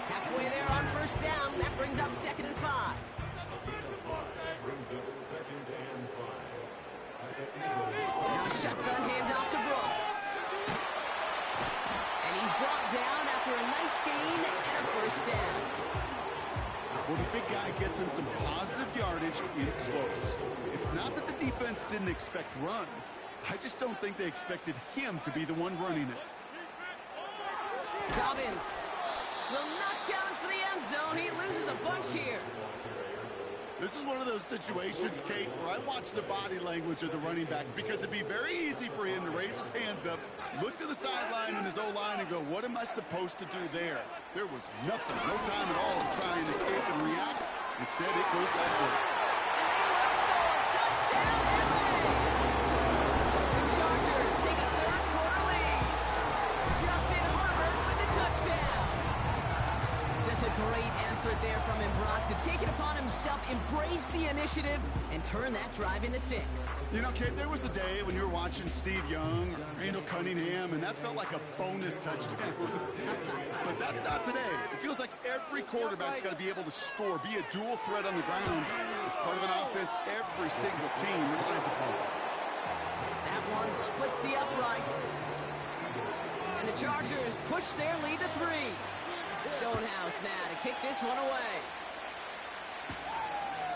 Speaker 2: Halfway there on first down, that brings up 2nd and 5. Now shotgun handoff to Brooks. Brought down after a nice gain and a first down.
Speaker 3: Well, the big guy gets him some positive yardage in close. It's not that the defense didn't expect run. I just don't think they expected him to be the one running it.
Speaker 2: Dobbins will not challenge for the end zone. He loses a bunch here.
Speaker 3: This is one of those situations, Kate, where I watch the body language of the running back because it'd be very easy for him to raise his hands up, look to the sideline in his O-line and go, what am I supposed to do there? There was nothing, no time at all to try and escape and react. Instead, it goes backward.
Speaker 2: And they will score. Touchdown, LA! The Chargers take a third-quarter lead. Justin Herbert with the touchdown. Just a great effort there from him, Brock, to take it upon himself, embrace the initiative, and turn that drive into 6.
Speaker 3: You know, Kate, there was a day when you were watching Steve Young or Randall Cunningham, and that felt like a bonus touchdown. But that's not today. It feels like every quarterback's got to be able to score, be a dual threat on the ground. It's part of an offense every single team relies upon.
Speaker 2: That one splits the uprights. And the Chargers push their lead to 3. Stonehouse now to kick this one away.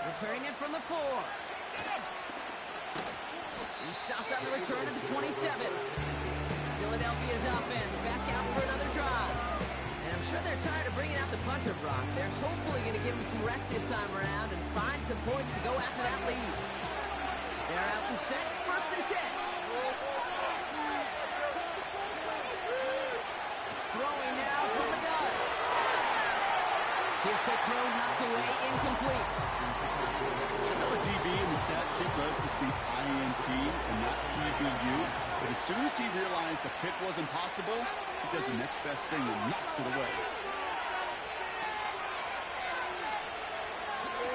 Speaker 2: Returning it from the 4. He stopped on the return at the 27. Philadelphia's offense back out for another drive. And I'm sure they're tired of bringing out the punter, Brock. They're hopefully going to give him some rest this time around and find some points to go after that lead. They're out and set, 1st and 10. Throwing now from the gun. His Quick throw knocked away, incomplete.
Speaker 3: I know a DB in the stat sheet loves to see INT and not PBU, but as soon as he realized a pick wasn't possible, he does the next best thing and knocks it away.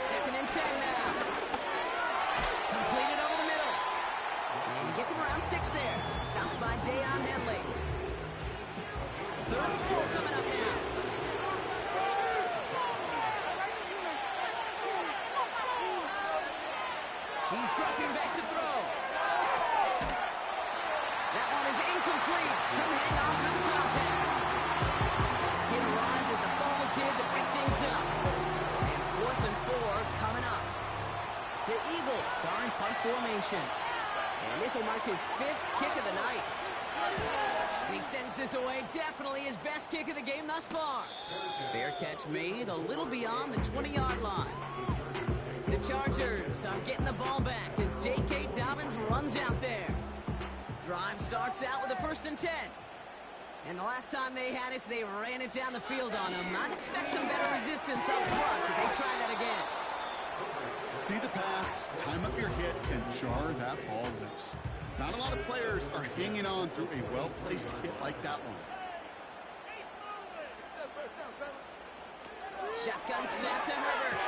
Speaker 2: 2nd and 10 now. Completed over the middle. And he gets him around 6 there. Stopped by Deion Henley. 3rd and 4 coming up now. He's dropping back to throw. That one is incomplete. Couldn't hang on through the contact. He arrived as the ball did to break things up. And 4th and 4 coming up. The Eagles are in punt formation. And this will mark his 5th kick of the night. And he sends this away. Definitely his best kick of the game thus far. Fair catch made a little beyond the 20-yard line. The Chargers are getting the ball back as J.K. Dobbins runs out there. Drive starts out with a 1st and 10. And the last time they had it, they ran it down the field on him. I'd expect some better resistance up front if they try that again.
Speaker 3: See the pass, time up your hit, and jar that ball loose. Not a lot of players are hanging on through a well-placed hit like that one.
Speaker 2: Shotgun snap to Herbert.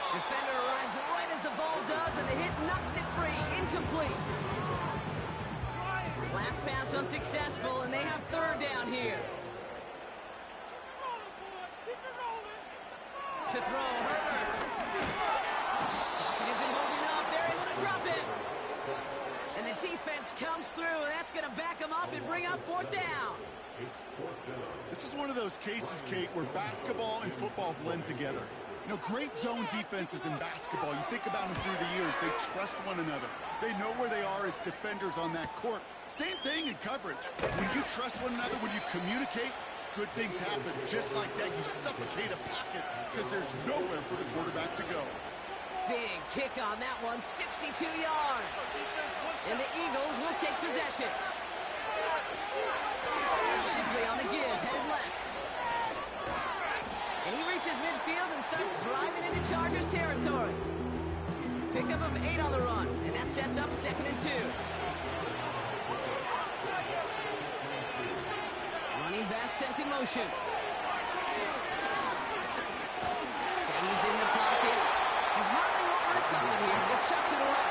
Speaker 2: Defender arrives right as the ball does, and the hit knocks it free. Incomplete. Last pass unsuccessful, and they have 3rd down here. To throw, Herbert. Pocket isn't holding up. They're able to drop it. And the defense comes through, and that's going to back them up and bring up 4th down.
Speaker 3: This is one of those cases, Kate, where basketball and football blend together. You know, great zone defenses in basketball. You think about them through the years. They trust one another. They know where they are as defenders on that court. Same thing in coverage. When you trust one another, when you communicate, good things happen. Just like that, you suffocate a pocket because there's nowhere for the quarterback to go.
Speaker 2: Big kick on that one, 62 yards. And the Eagles will take possession. Shipley on the give, headed left. And he reaches midfield and starts driving into Chargers territory. Pickup of 8 on the run, and that sets up 2nd and 2. Running back sent in motion. Stays in the pocket. He's hardly won't risk something here. Just chucks it away.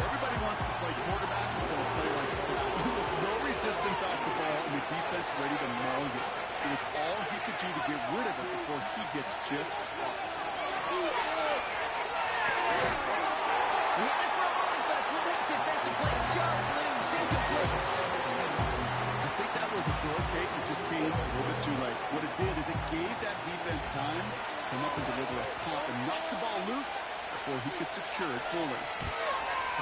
Speaker 3: Everybody wants to play quarterback until a play like that. There was no resistance off the ball, and the defense ready to maul it. It was all he could do to get rid of it before he gets just caught.
Speaker 2: He had it for a moment, but a great defensive play. Jarred loose, incomplete.
Speaker 3: I think that was a throw, Kate, that just came a little bit too late. What it did is it gave that defense time to come up and deliver a pump and knock the ball loose before he could secure it fully.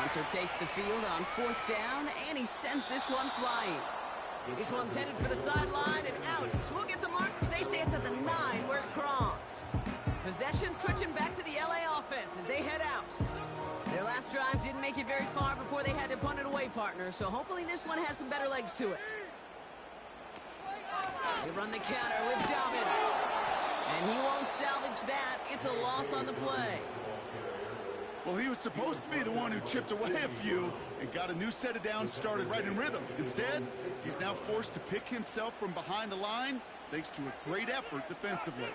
Speaker 2: Hunter takes the field on 4th down, and he sends this one flying. This one's headed for the sideline and out. We'll get the mark. They say it's at the 9 where it crossed. Possession switching back to the LA offense as they head out. Their last drive didn't make it very far before they had to punt it away, partner, so hopefully this one has some better legs to it. They run the counter with Dobbins. And he won't salvage that. It's a loss on the play.
Speaker 3: Well, he was supposed to be the one who chipped away a few and got a new set of downs started right in rhythm. Instead, he's now forced to pick himself from behind the line thanks to a great effort defensively.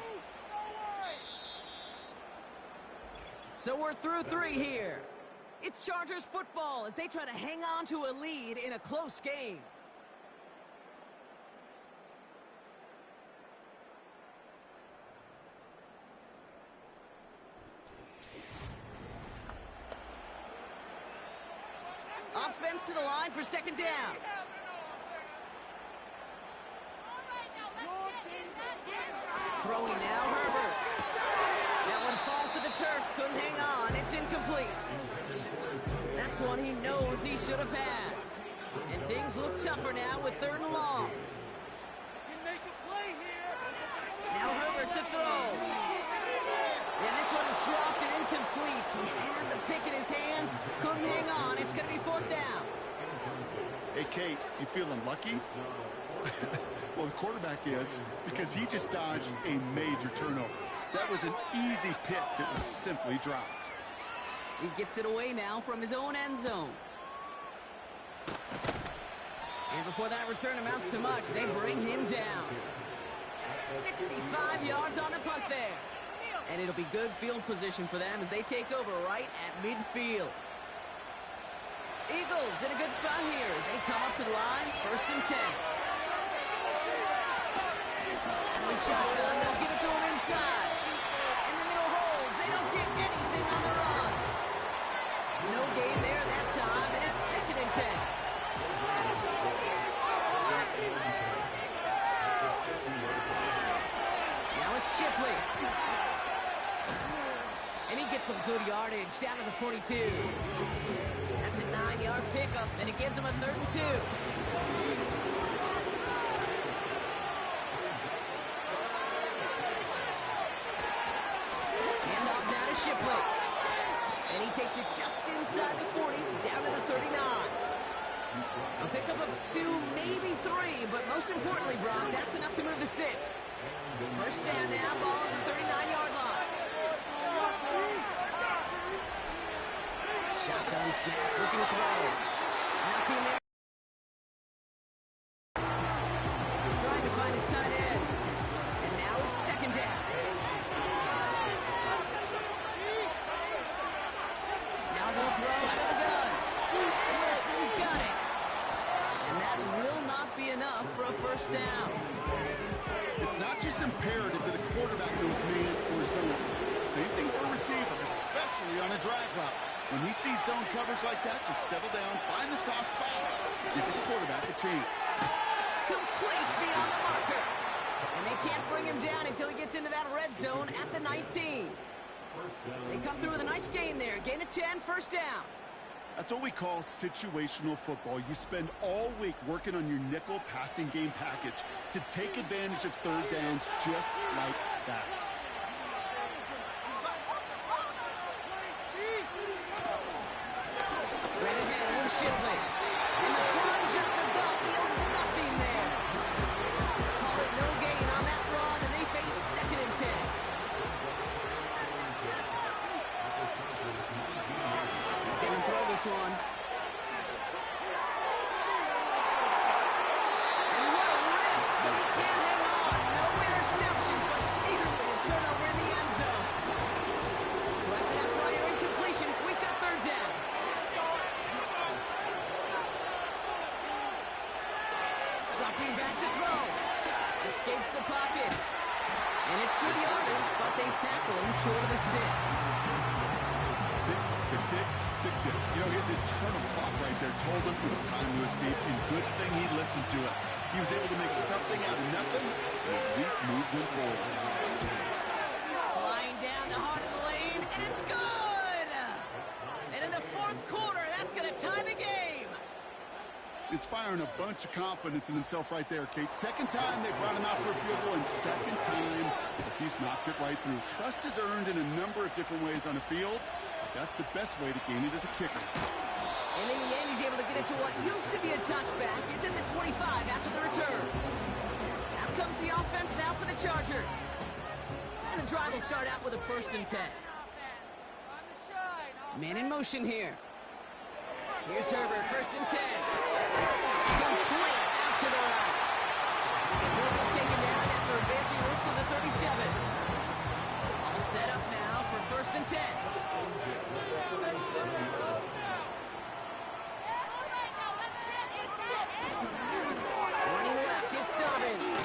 Speaker 2: So we're through 3 here. It's Chargers football as they try to hang on to a lead in a close game. Offense to the line for 2nd down. Throwing now, Herbert. That one falls to the turf, couldn't hang on. It's incomplete. That's one he knows he should have had. And things look tougher now with 3rd and long. Now Herbert to throw. And this one is dropped and incomplete. He had the pick in his hands, couldn't hang on. It's going to be 4th down.
Speaker 3: Hey, Kate, you feeling lucky? Well, the quarterback is, because he just dodged a major turnover. That was an easy pick that was simply dropped.
Speaker 2: He gets it away now from his own end zone. And before that return amounts to much, they bring him down. 65 yards on the punt there. And it'll be good field position for them as they take over right at midfield. Eagles in a good spot here as they come up to the line, 1st and 10. And the shotgun, they'll give it to him inside. In the middle holds, they don't get anything on the run. No gain there that time, and it's 2nd and 10. Now it's Shipley. And he gets some good yardage down to the 42. That's a 9-yard pickup, and it gives him a 3rd and 2. Hand off now to Shipley. And he takes it just inside the 40, down to the 39. A pickup of 2, maybe 3, but most importantly, Brock, that's enough to move the sticks. 1st down now, ball at the 39-yard line. Shotgun snap, looking to throw. Nothing there. Trying to find his tight end. And now it's 2nd down. Now they'll throw out of the gun. Wilson's got it. And that will not be enough for a 1st down.
Speaker 3: It's not just imperative that a quarterback knows man or zone. Same thing for a receiver, especially on a drag route. When he sees zone coverage like that, just settle down, find the soft spot, give the quarterback a chance.
Speaker 2: Complete beyond the marker. And they can't bring him down until he gets into that red zone at the 19. They come through with a nice gain there. Gain of 10, 1st down.
Speaker 3: That's what we call situational football. You spend all week working on your nickel passing game package to take advantage of 3rd downs just like that.
Speaker 2: Straight ahead with Shipley. And the plunge up the gut yields nothing there. Call it no gain on that run, and they face 2nd and 10. He's going to throw this one. And what a risk, but he can't hang on. No interception, but nearly a turnover in the end zone. So after that prior incompletion, we've got 3rd down. Dropping back to throw. Escapes the pocket. And it's good yardage, but they tackle him short of the sticks.
Speaker 3: Tick, tick, tick, tick, tick. You know, his internal clock right there told him it was time to escape, and good thing he listened to it. He was able to make something out of nothing, and at least move them forward.
Speaker 2: Flying down the heart of the lane, and it's good! And in the 4th quarter, that's going to tie the game.
Speaker 3: Inspiring a bunch of confidence in himself right there, Kate. 2nd time they brought him out for a field goal, and 2nd time he's knocked it right through. Trust is earned in a number of different ways on the field. That's the best way to gain it as a kicker.
Speaker 2: And in the end, he's able to get it to what used to be a touchback. It's in the 25 after the return. Out comes the offense now for the Chargers. And the drive will start out with a 1st and 10. Man in motion here. Here's Herbert, 1st and 10. Complete out to the right. He'll be taken down after advancing this to the 37. All set up now for 1st and 10. Running left, it's Dobbins.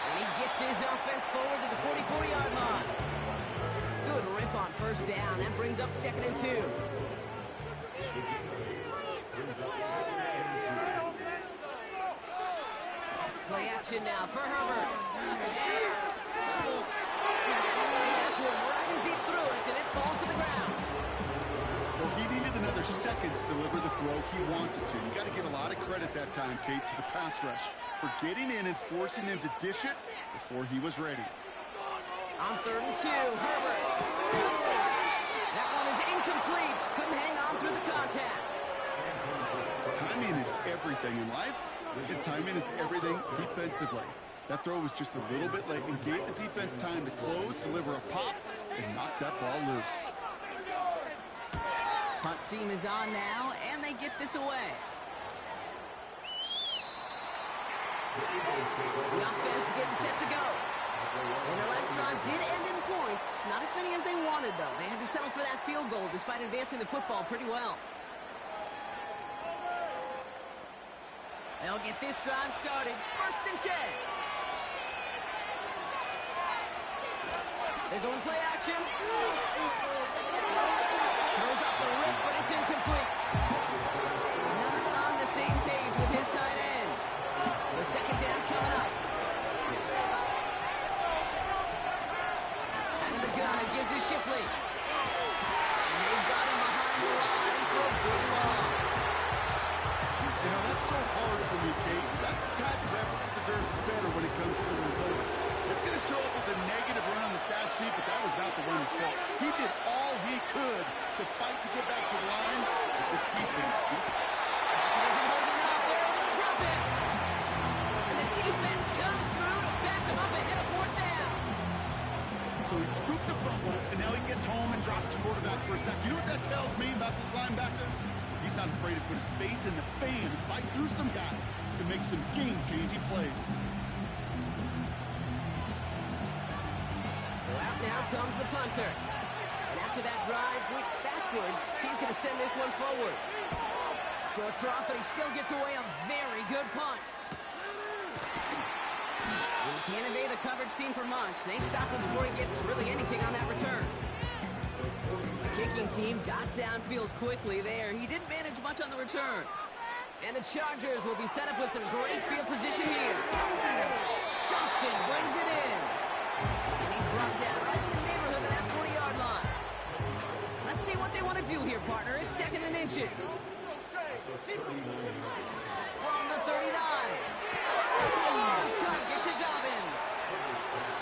Speaker 2: And he gets his offense forward to the 44-yard line. Good rip on 1st down. That brings up 2nd and 2. Play action now for Herbert. To him right as he threw it, and it falls to the ground.
Speaker 3: Well, he needed another second to deliver the throw he wanted to. You got to give a lot of credit that time, Kate, to the pass rush for getting in and forcing him to dish it before he was ready.
Speaker 2: On 3rd and 2, Herbert. That one is incomplete. Couldn't hang on through the contact.
Speaker 3: Timing is everything in life, And timing is everything defensively. That throw was just a little bit late and gave the defense time to close, deliver a pop, and knock that ball loose.
Speaker 2: Punt team is on now, and they get this away. The offense getting set to go. And their last drive did end in points. Not as many as they wanted, though. They had to settle for that field goal despite advancing the football pretty well. They'll get this drive started. 1st and 10. They're going play action. Throws off the rip, but it's incomplete. Not on the same page with his tight end. So 2nd down coming up. Out of the gun, it gives to Shipley. And they've got him behind the line for a big loss.
Speaker 3: You know, that's so hard for me, Kate. That's the type of effort that deserves better when it comes to the results. It's going to show up as a negative run on the stat sheet, but that was not the runner's fault. He did all he could to fight to get back to the line, but this defense just...
Speaker 2: Isn't holding up. They're able to drop it. And the defense comes through to back him up ahead of 4th down.
Speaker 3: So he scooped the fumble, and now he gets home and drops the quarterback for a sack. You know what that tells me about this linebacker? He's not afraid to put his face in the fan and fight through some guys to make some game-changing plays.
Speaker 2: So out now comes the punter. And after that drive went backwards, he's going to send this one forward. Short drop, but he still gets away a very good punt. And he can't evade the coverage team for much. They stop him before he gets really anything on that return. The kicking team got downfield quickly there. He didn't manage much on the return. And the Chargers will be set up with some great field position here. Johnston brings it in. And he's brought down right in the neighborhood of that 40-yard line. Let's see what they want to do here, partner. It's 2nd and inches. From the 39. Target to Dobbins.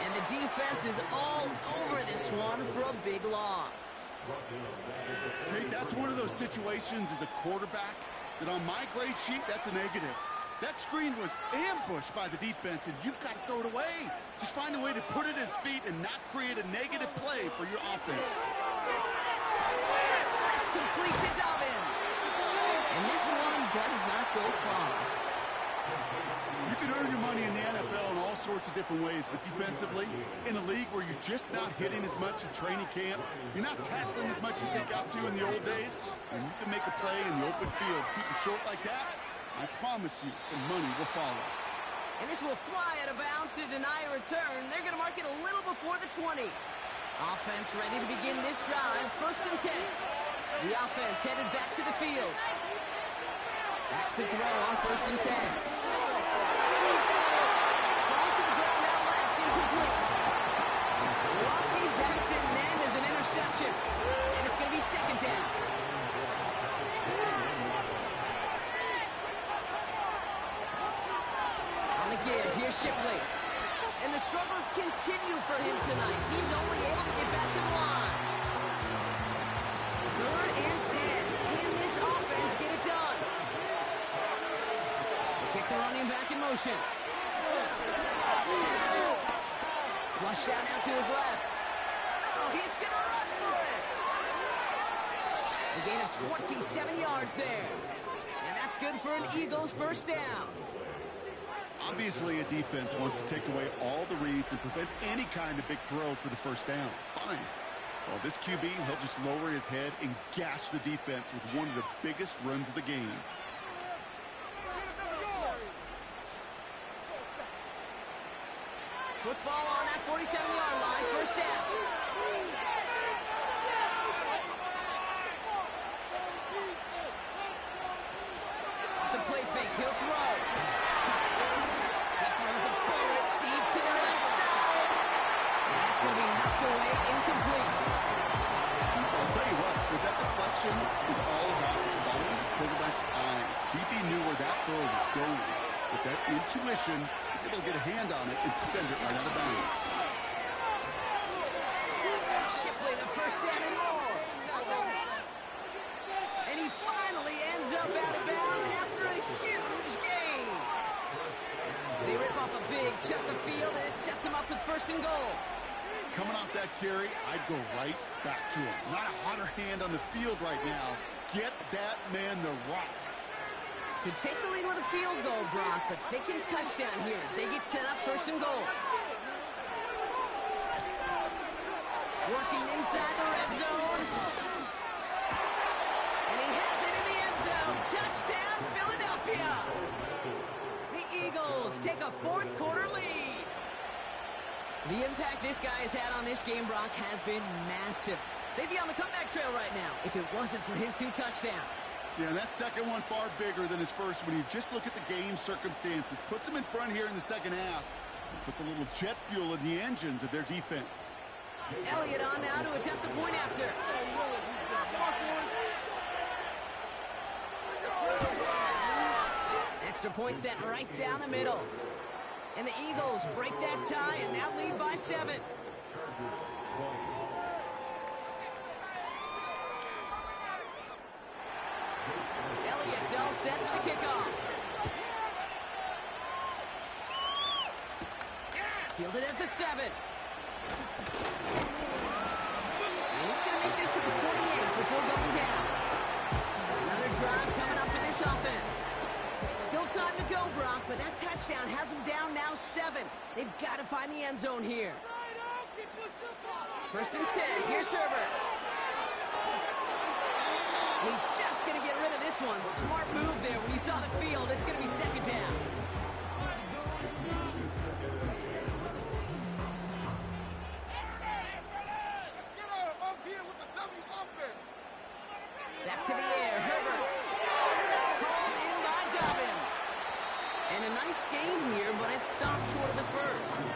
Speaker 2: And the defense is all over this one for a big loss.
Speaker 3: Kate, that's one of those situations as a quarterback that on my grade sheet, that's a negative. That screen was ambushed by the defense, and you've got to throw it away. Just find a way to put it at his feet and not create a negative play for your offense.
Speaker 2: That's complete to Dobbins. And this one does not go far.
Speaker 3: You can earn your money in the NFL in all sorts of different ways, but defensively, in a league where you're just not hitting as much in training camp, you're not tackling as much as they got to in the old days, and you can make a play in the open field, keep it short like that, I promise you some money will follow.
Speaker 2: And this will fly out of bounds to deny a return. They're going to mark it a little before the 20. Offense ready to begin this drive. 1st and 10. The offense headed back to the field. Back to throw on 1st and 10. Falls to the ground now left, incomplete. Lucky that didn't end as an interception. And it's going to be 2nd down. On the give, here's Shipley. And the struggles continue for him tonight. He's only able to get back to the line. 3rd and 10. Can this offense get it done? Kick the running back in motion. Flush down out to his left. Oh, he's going to run for it. A gain of 27 yards there. And that's good for an Eagles 1st down.
Speaker 3: Obviously, a defense wants to take away all the reads and prevent any kind of big throw for the 1st down. Fine. Well, this QB, he'll just lower his head and gash the defense with one of the biggest runs of the game.
Speaker 2: Football on that 47-yard line, 1st down. The play fake, he'll throw. He throws a bullet deep to the right side. And that's going to be knocked away, incomplete.
Speaker 3: I'll tell you what, what that deflection is all about is following the quarterback's eyes. DB knew where that throw was going. With that intuition, he's able to get a hand on it and send it right out of bounds.
Speaker 2: Shipley, the 1st down and more. And he finally ends up out of bounds after a huge gain. big chunk of field, and it sets him up with first and goal.
Speaker 3: Coming off that carry, I'd go right back to him. Not a hotter hand on the field right now. Get that man the rock.
Speaker 2: Could take the lead with a field goal, Brock, but thinking touchdown here as they get set up first and goal. Working inside the red zone. And he has it in the end zone. Touchdown, Philadelphia. The Eagles take a fourth quarter lead. The impact this guy has had on this game, Brock, has been massive. They'd be on the comeback trail right now if it wasn't for his 2 touchdowns.
Speaker 3: Yeah, and that second one far bigger than his first when you just look at the game circumstances. Puts him in front here in the second half. Puts a little jet fuel in the engines of their defense.
Speaker 2: Elliott on now to attempt the point after. Extra point set right down the middle. And the Eagles break that tie and now lead by 7. Elliott's all set for the kickoff. Fielded at the 7. And he's going to make this to the 28 before going down. Another drive coming up for this offense. Still time to go, Brock, but that touchdown has them down now 7. They've got to find the end zone here. First and 10. Here's Herbert. He's just going to get rid of this one. Smart move there. When you saw the field, it's going to be second down. Back to the air. Herbert. Called in by Dobbins. And a nice game here, but it stopped short of the first.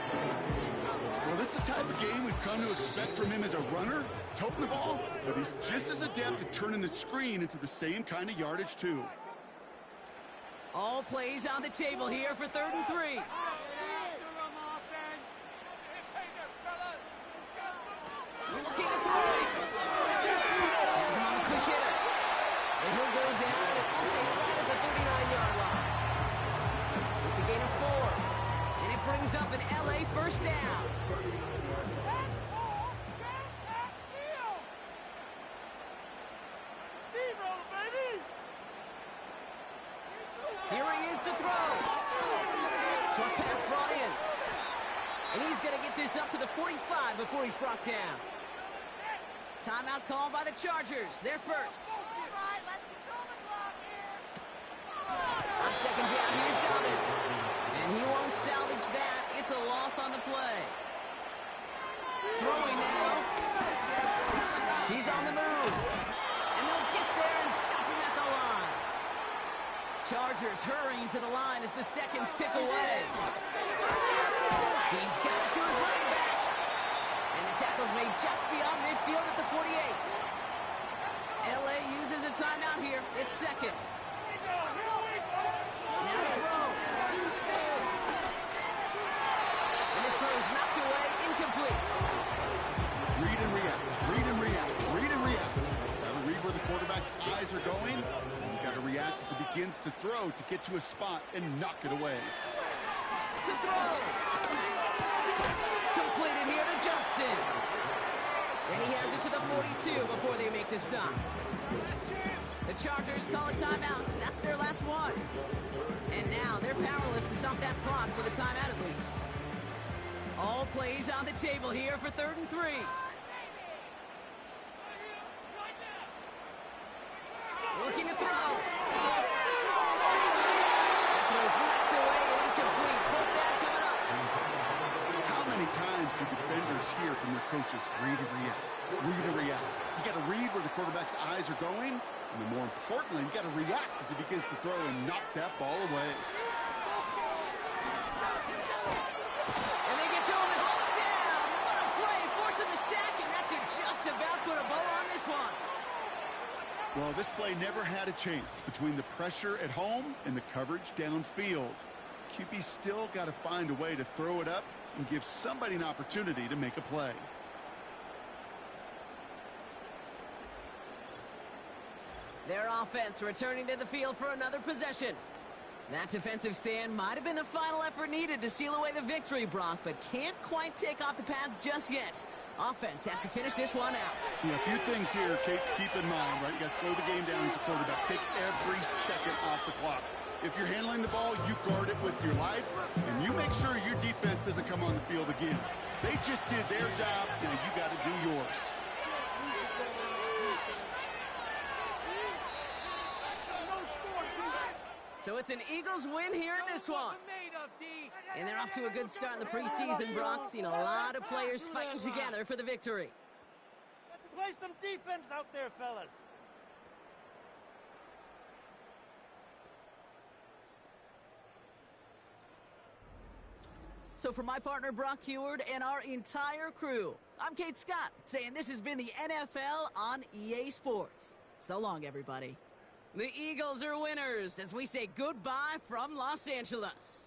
Speaker 3: Well, this is the type of game we've come to expect from him as a runner, toting the ball, but he's just as adept at turning the screen into the same kind of yardage, too.
Speaker 2: All plays on the table here for 3rd and 3. Looking to throw it. Has him on a quick hitter. And he'll go down, and we'll say right at the 39-yard line. It's a gain of 4. And it brings up an L.A. first down. Here he is to throw. Short pass brought in. And he's going to get this up to the 45 before he's brought down. Timeout called by the Chargers. They're first. On second down, here's Dobbins. And he won't salvage that. It's a loss on the play. Throwing now. He's on the move. And they'll get there and stop him at the line. Chargers hurrying to the line as the seconds tick away. He's got it to his running back. And the tackle's made just beyond midfield at the 48. L.A. uses a timeout here. It's second. Now to throw. And this throw is knocked away, incomplete.
Speaker 3: Read and react, read and react, read and react. Got to read where the quarterback's eyes are going, and you got to react as he begins to throw to get to a spot and knock it away.
Speaker 2: To throw. Completed here to Johnston. And he has it to the 42 before they make the stop. The Chargers call a timeout. That's their last one. And now they're powerless to stop that clock with a timeout at least. All plays on the table here for 3rd and 3. Looking to throw. That throw's knocked away and incomplete. Fourth down coming up.
Speaker 3: How many times do defenders hear from their coaches, read and react, read and react? You got to read where the quarterback's eyes are going, and then more importantly, you got to react as he begins to throw and knock that ball away.
Speaker 2: And they get to him and haul him down. What a play, forcing the sack, and that should just about put a bow on this one.
Speaker 3: Well, this play never had a chance between the pressure at home and the coverage downfield. QB still got to find a way to throw it up and give somebody an opportunity to make a play.
Speaker 2: Their offense returning to the field for another possession. That defensive stand might have been the final effort needed to seal away the victory, Brock, but can't quite take off the pads just yet. Offense has to finish this one out.
Speaker 3: Yeah, a few things here, Kate's, keep in mind, right? You got to slow the game down as a quarterback. Take every second off the clock. If you're handling the ball, you guard it with your life, and you make sure your defense doesn't come on the field again. They just did their job, now you got to do yours.
Speaker 2: So it's an Eagles win here in this one. And they're off to a good start in the preseason, Brock. Seen a lot of players fighting together for the victory.
Speaker 4: Let's play some defense out there, fellas.
Speaker 2: So for my partner, Brock Heward, and our entire crew, I'm Kate Scott, saying this has been the NFL on EA Sports. So long, everybody. The Eagles are winners as we say goodbye from Los Angeles.